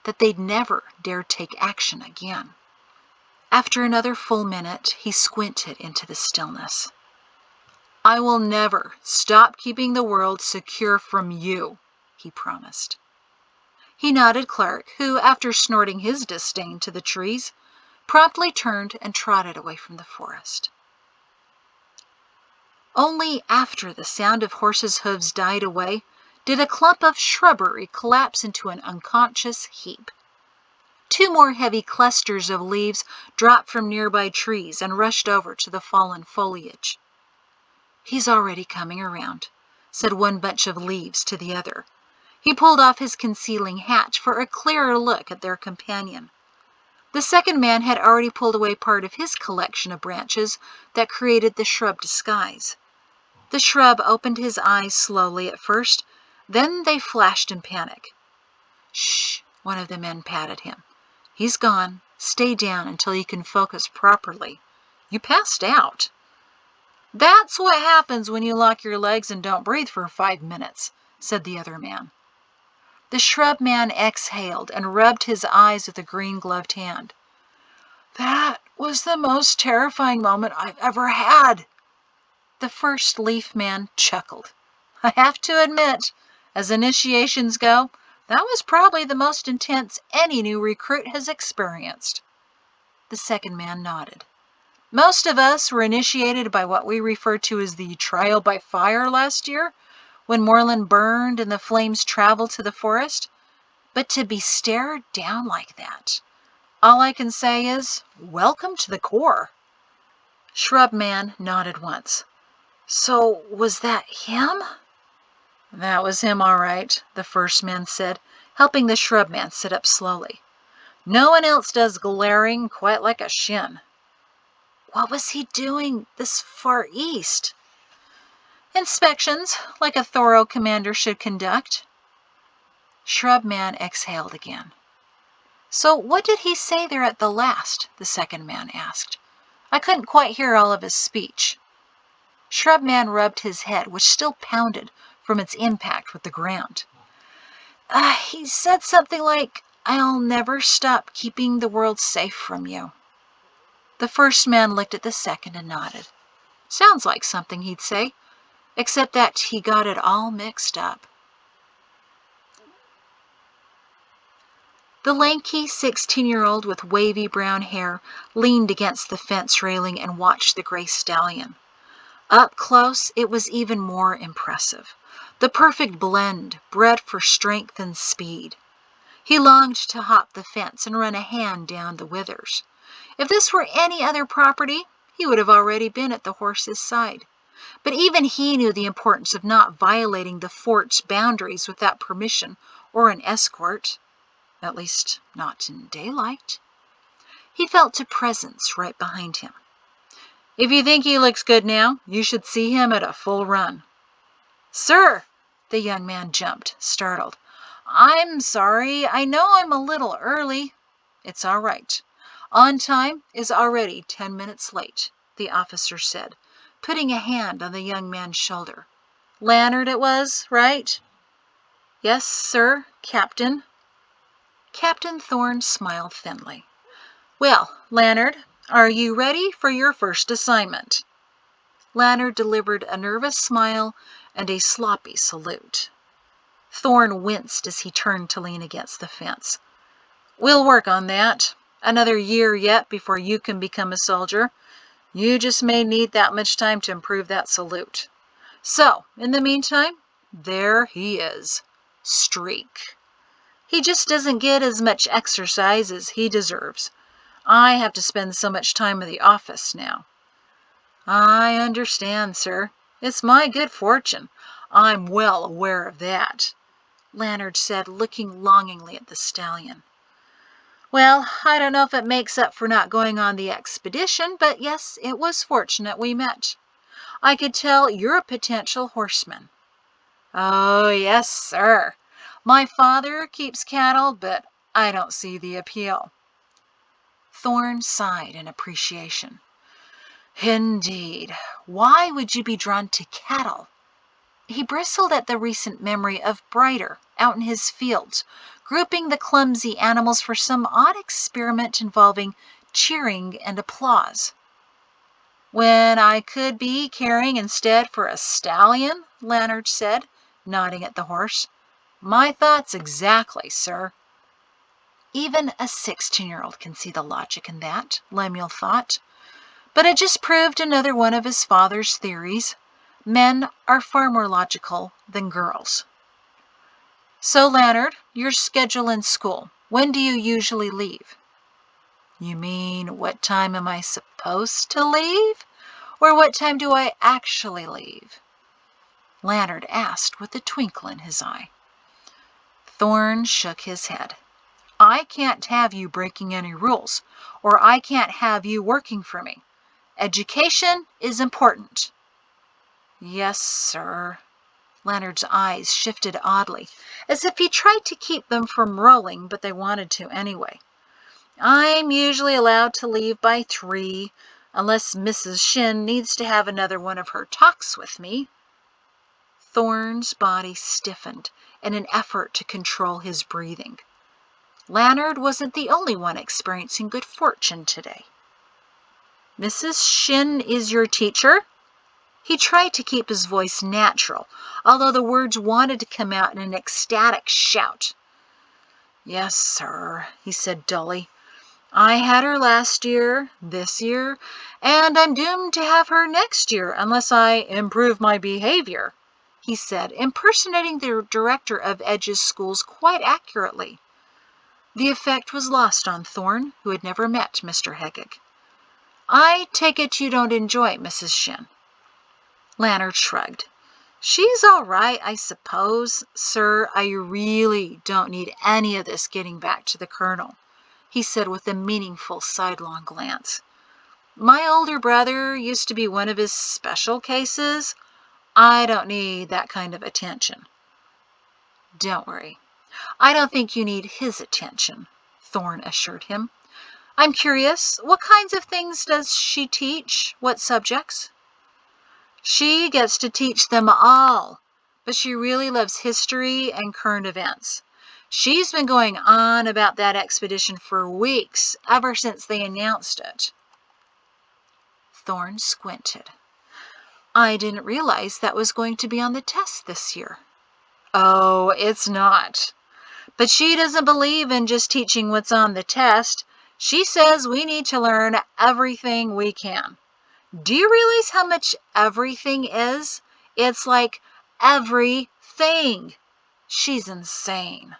that they'd never dare take action again. After another full minute, he squinted into the stillness. "I will never stop keeping the world secure from you," he promised. He nodded Clark, who, after snorting his disdain to the trees, promptly turned and trotted away from the forest. Only after the sound of horses' hooves died away did a clump of shrubbery collapse into an unconscious heap. 2 more heavy clusters of leaves dropped from nearby trees and rushed over to the fallen foliage. "He's already coming around," said one bunch of leaves to the other. He pulled off his concealing hat for a clearer look at their companion. The second man had already pulled away part of his collection of branches that created the shrub disguise. The shrub opened his eyes slowly at first, then they flashed in panic. "Shh," one of the men patted him. "He's gone. Stay down until you can focus properly. You passed out." "That's what happens when you lock your legs and don't breathe for 5 minutes," said the other man. The shrub man exhaled and rubbed his eyes with a green-gloved hand. "That was the most terrifying moment I've ever had." The first leaf man chuckled. "I have to admit, as initiations go, that was probably the most intense any new recruit has experienced." The second man nodded. "Most of us were initiated by what we refer to as the trial by fire last year, when Moreland burned and the flames traveled to the forest. But to be stared down like that, all I can say is, welcome to the Corps." Shrub man nodded once. "So was that him?" "That was him, all right," the first man said, helping the shrub man sit up slowly. "No one else does glaring quite like a shin." "What was he doing this far east?" "Inspections, like a thorough commander should conduct." Shrub man exhaled again. "So what did he say there at the last?" the second man asked. "I couldn't quite hear all of his speech." Shrub man rubbed his head, which still pounded from its impact with the ground. He said something like, 'I'll never stop keeping the world safe from you.'" The first man looked at the second and nodded. "Sounds like something he'd say, except that he got it all mixed up." The lanky 16-year-old with wavy brown hair leaned against the fence railing and watched the gray stallion. Up close, it was even more impressive. The perfect blend, bred for strength and speed. He longed to hop the fence and run a hand down the withers. If this were any other property, he would have already been at the horse's side. But even he knew the importance of not violating the fort's boundaries without permission or an escort. At least, not in daylight. He felt a presence right behind him. "If you think he looks good now, you should see him at a full run." "Sir!" The young man jumped, startled. "I'm sorry. I know I'm a little early." "It's all right. On time is already 10 minutes late," the officer said, putting a hand on the young man's shoulder. "Lannard it was, right?" "Yes, sir, Captain." Captain Thorne smiled thinly. "Well, Lannard, are you ready for your first assignment?" Lannard delivered a nervous smile and a sloppy salute. Thorne winced as he turned to lean against the fence. "We'll work on that. Another year yet before you can become a soldier. You just may need that much time to improve that salute. So, in the meantime, there he is. Streak. He just doesn't get as much exercise as he deserves. I have to spend so much time in the office now." "I understand, sir. It's my good fortune. I'm well aware of that," Lannard said, looking longingly at the stallion. "Well, I don't know if it makes up for not going on the expedition, but yes, it was fortunate we met. I could tell you're a potential horseman." "Oh, yes, sir. My father keeps cattle, but I don't see the appeal." Thorne sighed in appreciation. "Indeed. Why would you be drawn to cattle?" He bristled at the recent memory of Brighter out in his fields, grouping the clumsy animals for some odd experiment involving cheering and applause. "When I could be caring instead for a stallion," Lannard said, nodding at the horse. My thoughts exactly, sir. Even a 16-year-old can see the logic in that, Lemuel thought. But it just proved another one of his father's theories. Men are far more logical than girls. So, Leonard, your schedule in school. When do you usually leave? You mean, what time am I supposed to leave? Or what time do I actually leave? Leonard asked with a twinkle in his eye. Thorne shook his head. I can't have you breaking any rules, or I can't have you working for me. Education is important. Yes, sir. Leonard's eyes shifted oddly, as if he tried to keep them from rolling, but they wanted to anyway. I'm usually allowed to leave by 3, unless Mrs. Shin needs to have another one of her talks with me. Thorne's body stiffened in an effort to control his breathing. Leonard wasn't the only one experiencing good fortune today. Mrs. Shin is your teacher? He tried to keep his voice natural, although the words wanted to come out in an ecstatic shout. Yes, sir, he said dully. I had her last year, this year, and I'm doomed to have her next year unless I improve my behavior, he said, impersonating the director of Edge's schools quite accurately. The effect was lost on Thorne, who had never met Mr. Hegig. I take it you don't enjoy Mrs. Shin. Leonard shrugged. She's all right, I suppose. Sir, I really don't need any of this getting back to the colonel, he said with a meaningful sidelong glance. My older brother used to be one of his special cases. I don't need that kind of attention. Don't worry. I don't think you need his attention, Thorne assured him. I'm curious, what kinds of things does she teach? What subjects? She gets to teach them all, but she really loves history and current events. She's been going on about that expedition for weeks, ever since they announced it. Thorne squinted. I didn't realize that was going to be on the test this year. Oh, it's not. But she doesn't believe in just teaching what's on the test. She says we need to learn everything we can. Do you realize how much everything is? It's like everything. She's insane.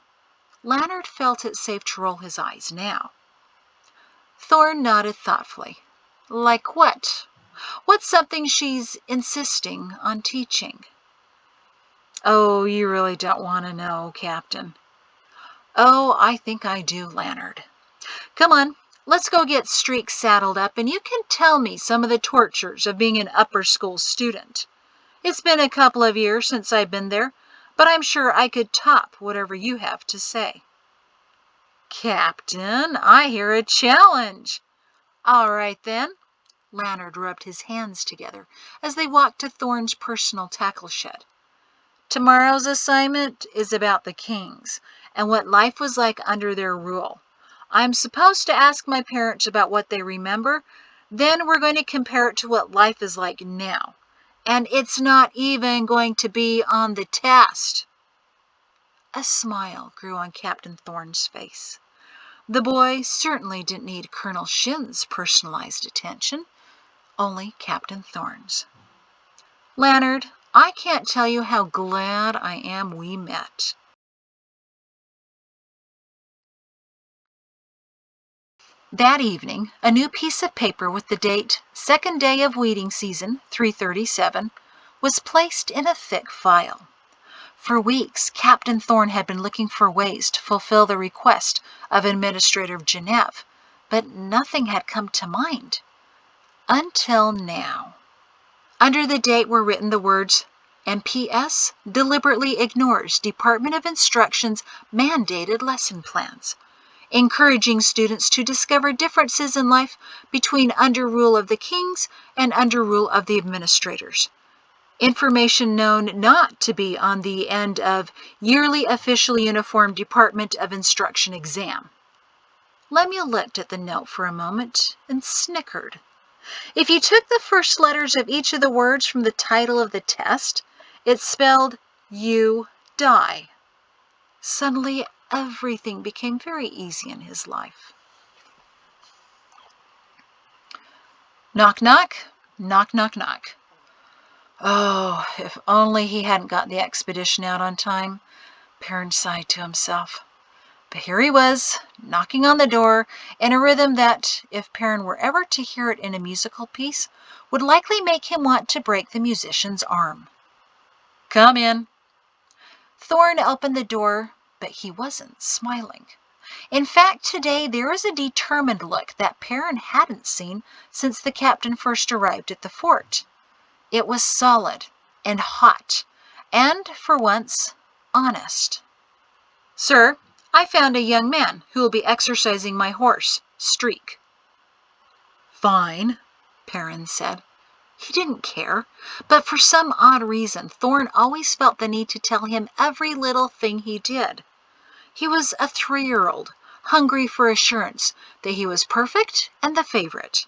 Leonard felt it safe to roll his eyes now. Thorne nodded thoughtfully. Like what? What's something she's insisting on teaching? Oh, you really don't want to know, Captain. Oh, I think I do, Leonard. Come on, let's go get Streak saddled up, and you can tell me some of the tortures of being an upper school student. It's been a couple of years since I've been there, but I'm sure I could top whatever you have to say. Captain, I hear a challenge. All right, then. Leonard rubbed his hands together as they walked to Thorne's personal tackle shed. Tomorrow's assignment is about the Kings and what life was like under their rule. I'm supposed to ask my parents about what they remember, then we're going to compare it to what life is like now. And it's not even going to be on the test. A smile grew on Captain Thorne's face. The boy certainly didn't need Colonel Shin's personalized attention, only Captain Thorne's. Leonard, I can't tell you how glad I am we met. That evening, a new piece of paper with the date, second day of weeding season, 337, was placed in a thick file. For weeks, Captain Thorne had been looking for ways to fulfill the request of Administrator Genev, but nothing had come to mind. Until now. Under the date were written the words, MPS deliberately ignores Department of Instruction's mandated lesson plans, encouraging students to discover differences in life between under rule of the Kings and under rule of the administrators. Information known not to be on the end of yearly official uniform Department of Instruction exam. Lemuel looked at the note for a moment and snickered. If you took the first letters of each of the words from the title of the test, it spelled "you die." Suddenly, everything became very easy in his life. Knock, knock, knock, knock, knock. Oh, if only he hadn't got the expedition out on time, Perrin sighed to himself. But here he was, knocking on the door in a rhythm that, if Perrin were ever to hear it in a musical piece, would likely make him want to break the musician's arm. Come in. Thorn opened the door, but he wasn't smiling. In fact, today there was a determined look that Perrin hadn't seen since the captain first arrived at the fort. It was solid and hot, and, for once, honest. Sir, I found a young man who will be exercising my horse, Streak. Fine, Perrin said. He didn't care, but for some odd reason, Thorn always felt the need to tell him every little thing he did. He was a 3-year-old, hungry for assurance that he was perfect and the favorite.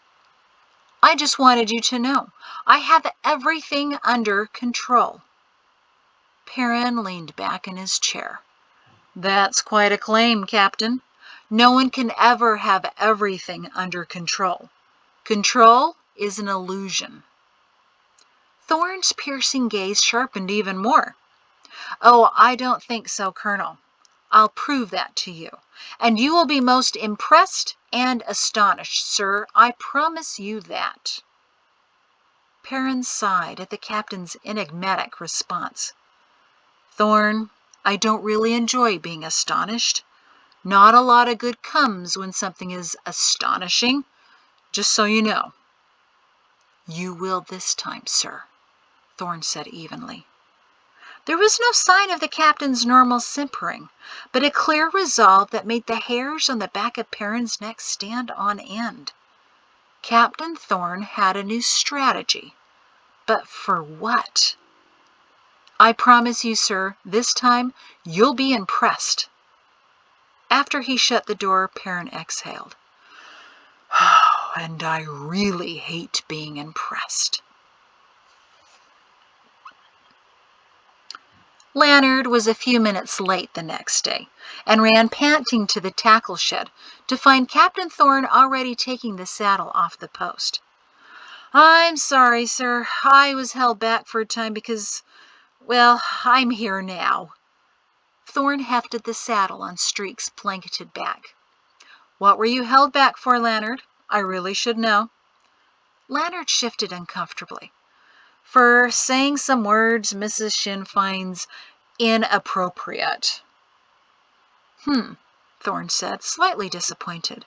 I just wanted you to know, I have everything under control. Perrin leaned back in his chair. That's quite a claim, Captain. No one can ever have everything under control. Control is an illusion. Thorn's piercing gaze sharpened even more. Oh, I don't think so, Colonel. I'll prove that to you, and you will be most impressed and astonished, sir. I promise you that. Perrin sighed at the captain's enigmatic response. Thorn, I don't really enjoy being astonished. Not a lot of good comes when something is astonishing, just so you know. You will this time, sir, Thorn said evenly. There was no sign of the captain's normal simpering, but a clear resolve that made the hairs on the back of Perrin's neck stand on end. Captain Thorn had a new strategy, but for what? I promise you, sir, this time you'll be impressed. After he shut the door, Perrin exhaled. Oh, and I really hate being impressed. Leonard was a few minutes late the next day, and ran panting to the tackle shed to find Captain Thorn already taking the saddle off the post. I'm sorry, sir. I was held back for a time because, well, I'm here now. Thorn hefted the saddle on Streak's blanketed back. What were you held back for, Leonard? I really should know. Leonard shifted uncomfortably. For saying some words Mrs. Shin finds inappropriate. Thorn said, slightly disappointed.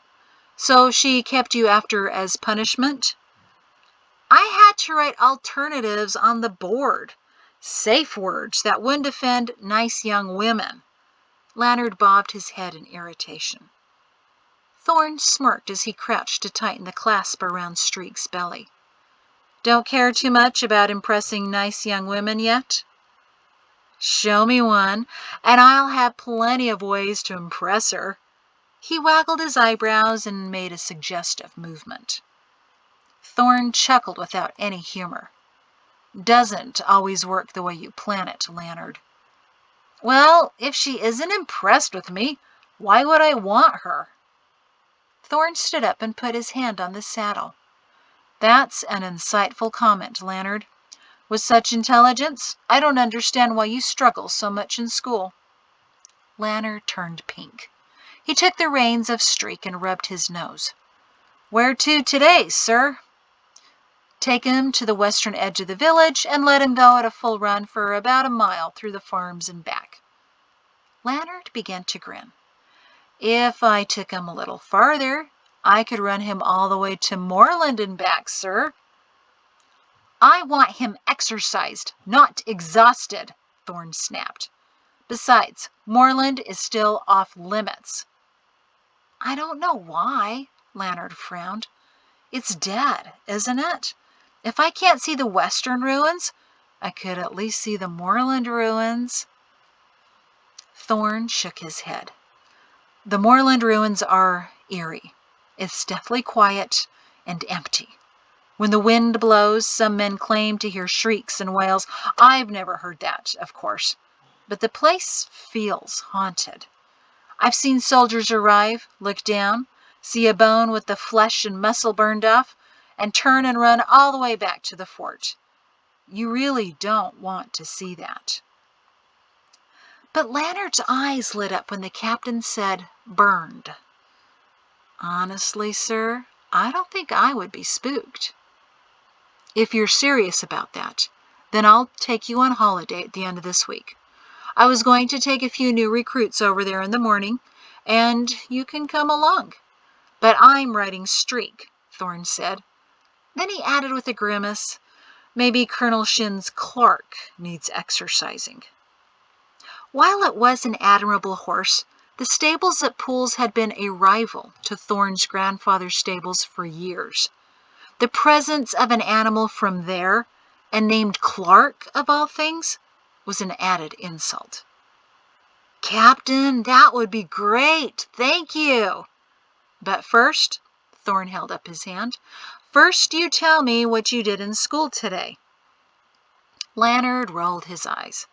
So she kept you after as punishment? I had to write alternatives on the board. Safe words that wouldn't offend nice young women. Leonard bobbed his head in irritation. Thorn smirked as he crouched to tighten the clasp around Streak's belly. Don't care too much about impressing nice young women yet? Show me one, and I'll have plenty of ways to impress her. He waggled his eyebrows and made a suggestive movement. Thorn chuckled without any humor. Doesn't always work the way you plan it, Leonard. Well, if she isn't impressed with me, why would I want her? Thorn stood up and put his hand on the saddle. That's an insightful comment, Leonard. With such intelligence, I don't understand why you struggle so much in school. Leonard turned pink. He took the reins of Streak and rubbed his nose. Where to today, sir? Take him to the western edge of the village and let him go at a full run for about a mile through the farms and back. Leonard began to grin. If I took him a little farther, I could run him all the way to Moorland and back, sir. I want him exercised, not exhausted, Thorn snapped. Besides, Moorland is still off limits. I don't know why, Leonard frowned. It's dead, isn't it? If I can't see the western ruins, I could at least see the Moorland ruins. Thorn shook his head. The Moorland ruins are eerie. It's deathly quiet and empty. When the wind blows, some men claim to hear shrieks and wails. I've never heard that, of course. but the place feels haunted. I've seen soldiers arrive, look down, see a bone with the flesh and muscle burned off, and turn and run all the way back to the fort. You really don't want to see that." But Leonard's eyes lit up when the captain said burned. "Honestly, sir, I don't think I would be spooked." "If you're serious about that, then I'll take you on holiday at the end of this week. I was going to take a few new recruits over there in the morning, and you can come along. But I'm riding streak," Thorne said. Then he added with a grimace, "Maybe Colonel Shin's Clark needs exercising." While it was an admirable horse, the stables at Poole's had been a rival to Thorne's grandfather's stables for years. The presence of an animal from there, and named Clark of all things, was an added insult. "Captain, that would be great, thank you. But first," Thorne held up his hand, "first you tell me what you did in school today." Leonard rolled his eyes.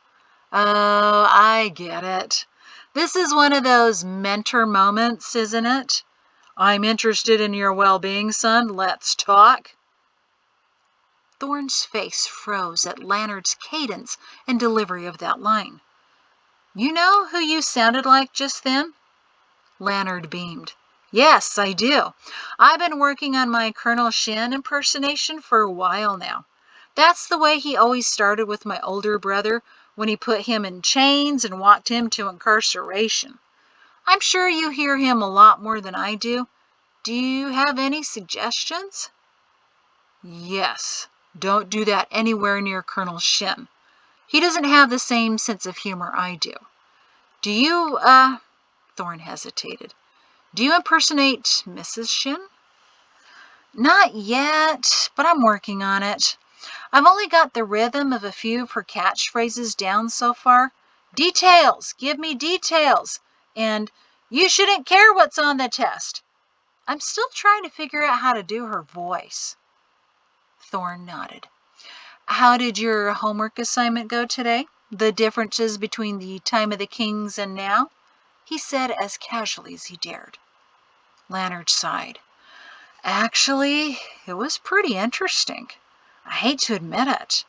"Oh, I get it. This is one of those mentor moments, isn't it? I'm interested in your well-being, son. Let's talk." Thorne's face froze at Leonard's cadence and delivery of that line. "You know who you sounded like just then?" Leonard beamed. "Yes, I do. I've been working on my Colonel Shin impersonation for a while now. That's the way he always started with my older brother when he put him in chains and walked him to incarceration. I'm sure you hear him a lot more than I do. Do you have any suggestions?" "Yes. Don't do that anywhere near Colonel Shin. He doesn't have the same sense of humor I do. Do you, Thorne hesitated. "Do you impersonate Mrs. Shin?" "Not yet, but I'm working on it. I've only got the rhythm of a few of her catchphrases down so far. Details, give me details, and you shouldn't care what's on the test. I'm still trying to figure out how to do her voice." Thorne nodded. "How did your homework assignment go today? The differences between the time of the kings and now?" he said as casually as he dared. Leonard sighed. "Actually, it was pretty interesting. I hate to admit it.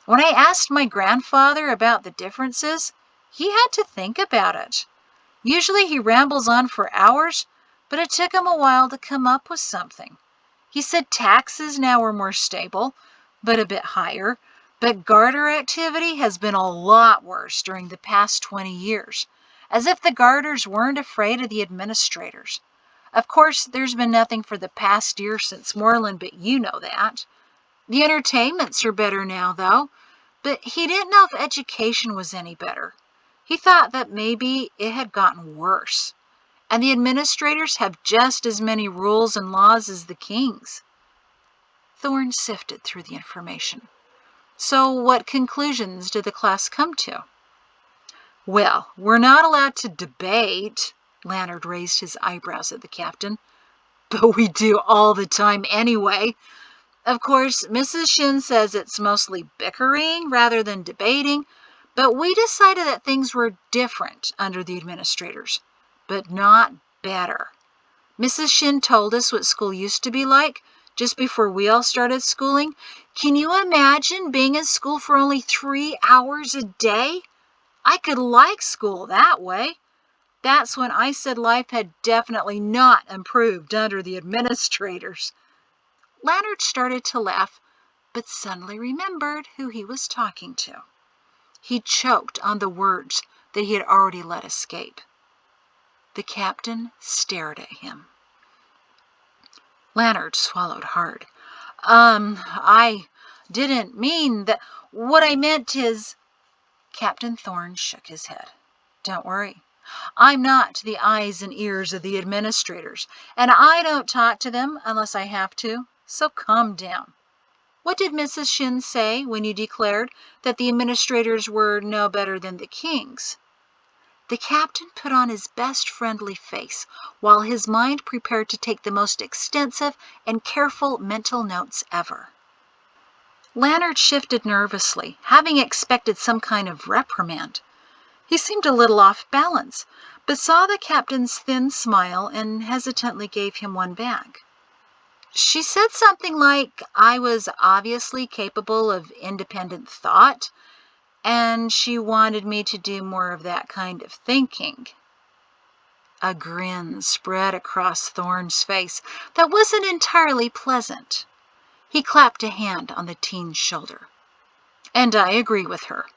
When I asked my grandfather about the differences, he had to think about it. Usually he rambles on for hours, but it took him a while to come up with something. He said taxes now were more stable, but a bit higher, but garter activity has been a lot worse during the past 20 years, as if the garters weren't afraid of the administrators. Of course, there's been nothing for the past year since Moreland, but you know that. The entertainments are better now, though, but he didn't know if education was any better. He thought that maybe it had gotten worse. And the administrators have just as many rules and laws as the kings." Thorne sifted through the information. "So what conclusions did the class come to?" "Well, we're not allowed to debate." Leonard raised his eyebrows at the captain. "But we do all the time anyway. Of course, Mrs. Shin says it's mostly bickering rather than debating, but we decided that things were different under the administrators, but not better. Mrs. Shin told us what school used to be like just before we all started schooling. Can you imagine being in school for only 3 hours a day? I could like school that way. That's when I said life had definitely not improved under the administrators." Leonard started to laugh, but suddenly remembered who he was talking to. He choked on the words that he had already let escape. The captain stared at him. Leonard swallowed hard. I didn't mean that. What I meant is—" Captain Thorne shook his head. "Don't worry. I'm not the eyes and ears of the administrators, and I don't talk to them unless I have to, so calm down. What did Mrs. Shin say when you declared that the administrators were no better than the kings?" The captain put on his best friendly face while his mind prepared to take the most extensive and careful mental notes ever. Leonard shifted nervously, having expected some kind of reprimand. He seemed a little off balance, but saw the captain's thin smile and hesitantly gave him one back. She said something like I was obviously capable of independent thought, and she wanted me to do more of that kind of thinking. A grin spread across Thorne's face that wasn't entirely pleasant. He clapped a hand on the teen's shoulder. And I agree with her.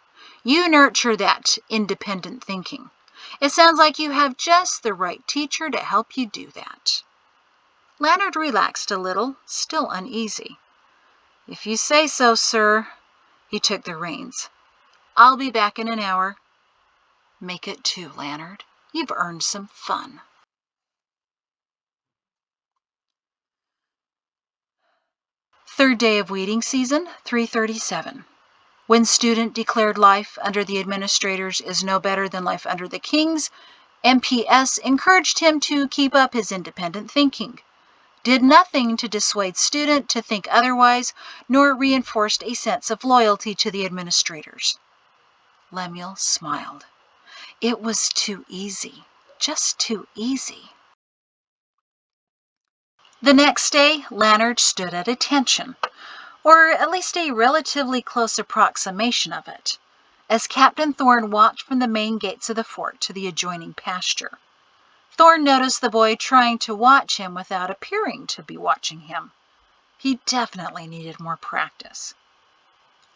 You nurture that independent thinking. It sounds like you have just the right teacher to help you do that. Leonard relaxed a little, still uneasy. If you say so, sir. He took the reins. I'll be back in an hour. Make it 2, Leonard. You've earned some fun. Third day of weeding season, 337. When student declared life under the administrators is no better than life under the kings, MPS encouraged him to keep up his independent thinking, did nothing to dissuade student to think otherwise, nor reinforced a sense of loyalty to the administrators. Lemuel smiled. It was too easy, just too easy. The next day, Leonard stood at attention, or at least a relatively close approximation of it, as Captain Thorne walked from the main gates of the fort to the adjoining pasture. Thorne noticed the boy trying to watch him without appearing to be watching him. He definitely needed more practice.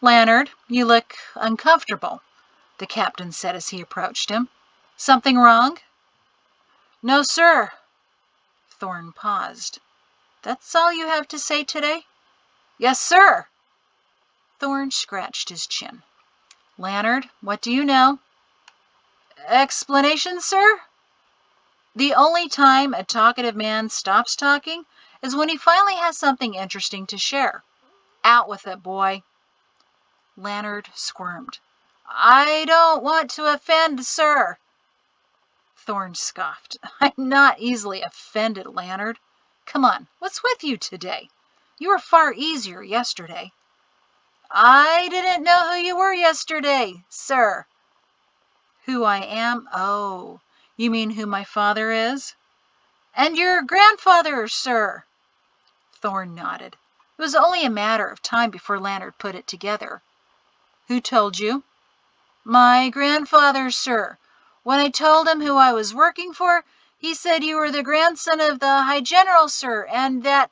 Leonard, you look uncomfortable, the captain said as he approached him. Something wrong? No, sir. Thorne paused. That's all you have to say today? Yes, sir. Thorne scratched his chin. Leonard, what do you know? Explanation, sir? The only time a talkative man stops talking is when he finally has something interesting to share. Out with it, boy. Leonard squirmed. I don't want to offend, sir. Thorne scoffed. I'm not easily offended, Leonard. Come on, what's with you today? You were far easier yesterday. I didn't know who you were yesterday, sir. Who I am? Oh, you mean who my father is? And your grandfather, sir. Thorne nodded. It was only a matter of time before Leonard put it together. Who told you? My grandfather, sir. When I told him who I was working for, he said you were the grandson of the High General, sir, and that,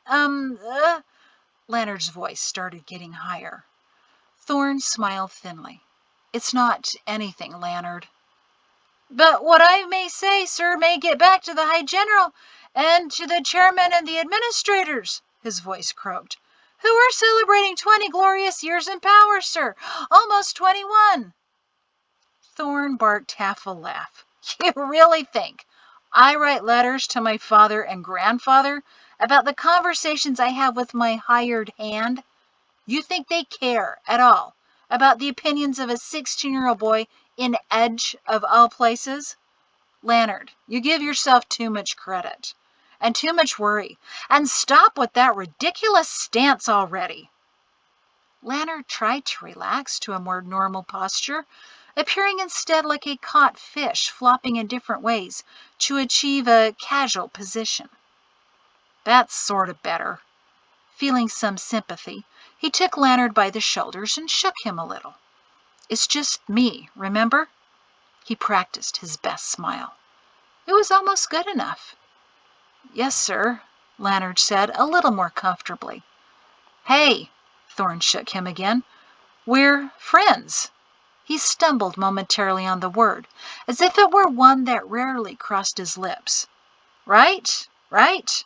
Leonard's voice started getting higher. Thorne smiled thinly. It's not anything, Leonard. But what I may say, sir, may get back to the High General and to the chairman and the administrators, his voice croaked, who are celebrating 20 glorious years in power, sir. Almost 21. Thorne barked half a laugh. You really think I write letters to my father and grandfather about the conversations I have with my hired hand? You think they care at all about the opinions of a 16-year-old boy in Edge of all places? Leonard, you give yourself too much credit and too much worry, and stop with that ridiculous stance already. Leonard tried to relax to a more normal posture, appearing instead like a caught fish flopping in different ways to achieve a casual position. That's sort of better. Feeling some sympathy, he took Leonard by the shoulders and shook him a little. It's just me, remember? He practiced his best smile. It was almost good enough. Yes, sir, Leonard said, a little more comfortably. Hey, Thorne shook him again. We're friends. He stumbled momentarily on the word, as if it were one that rarely crossed his lips. Right, right.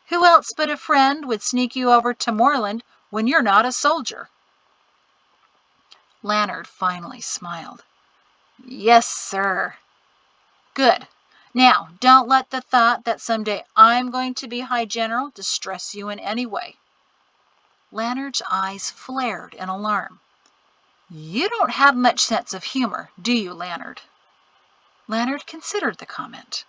Who else but a friend would sneak you over to Moreland when you're not a soldier? Leonard finally smiled. Yes, sir. Good. Now, don't let the thought that someday I'm going to be High General distress you in any way. Leonard's eyes flared in alarm. You don't have much sense of humor, do you, Leonard? Leonard considered the comment.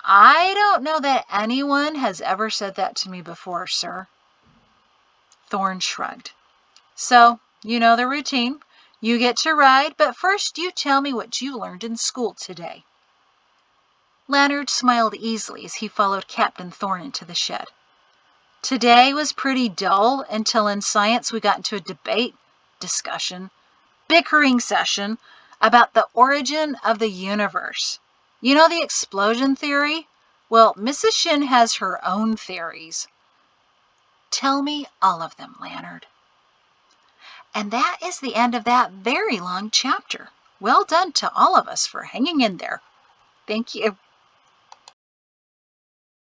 I don't know that anyone has ever said that to me before, sir. Thorne shrugged. So, you know the routine. You get to ride, but first you tell me what you learned in school today." Leonard smiled easily as he followed Captain Thorne into the shed. "Today was pretty dull until in science we got into a bickering session about the origin of the universe. You know the explosion theory? Well, Mrs. Shin has her own theories." "Tell me all of them, Leonard." And that is the end of that very long chapter. Well done to all of us for hanging in there. Thank you.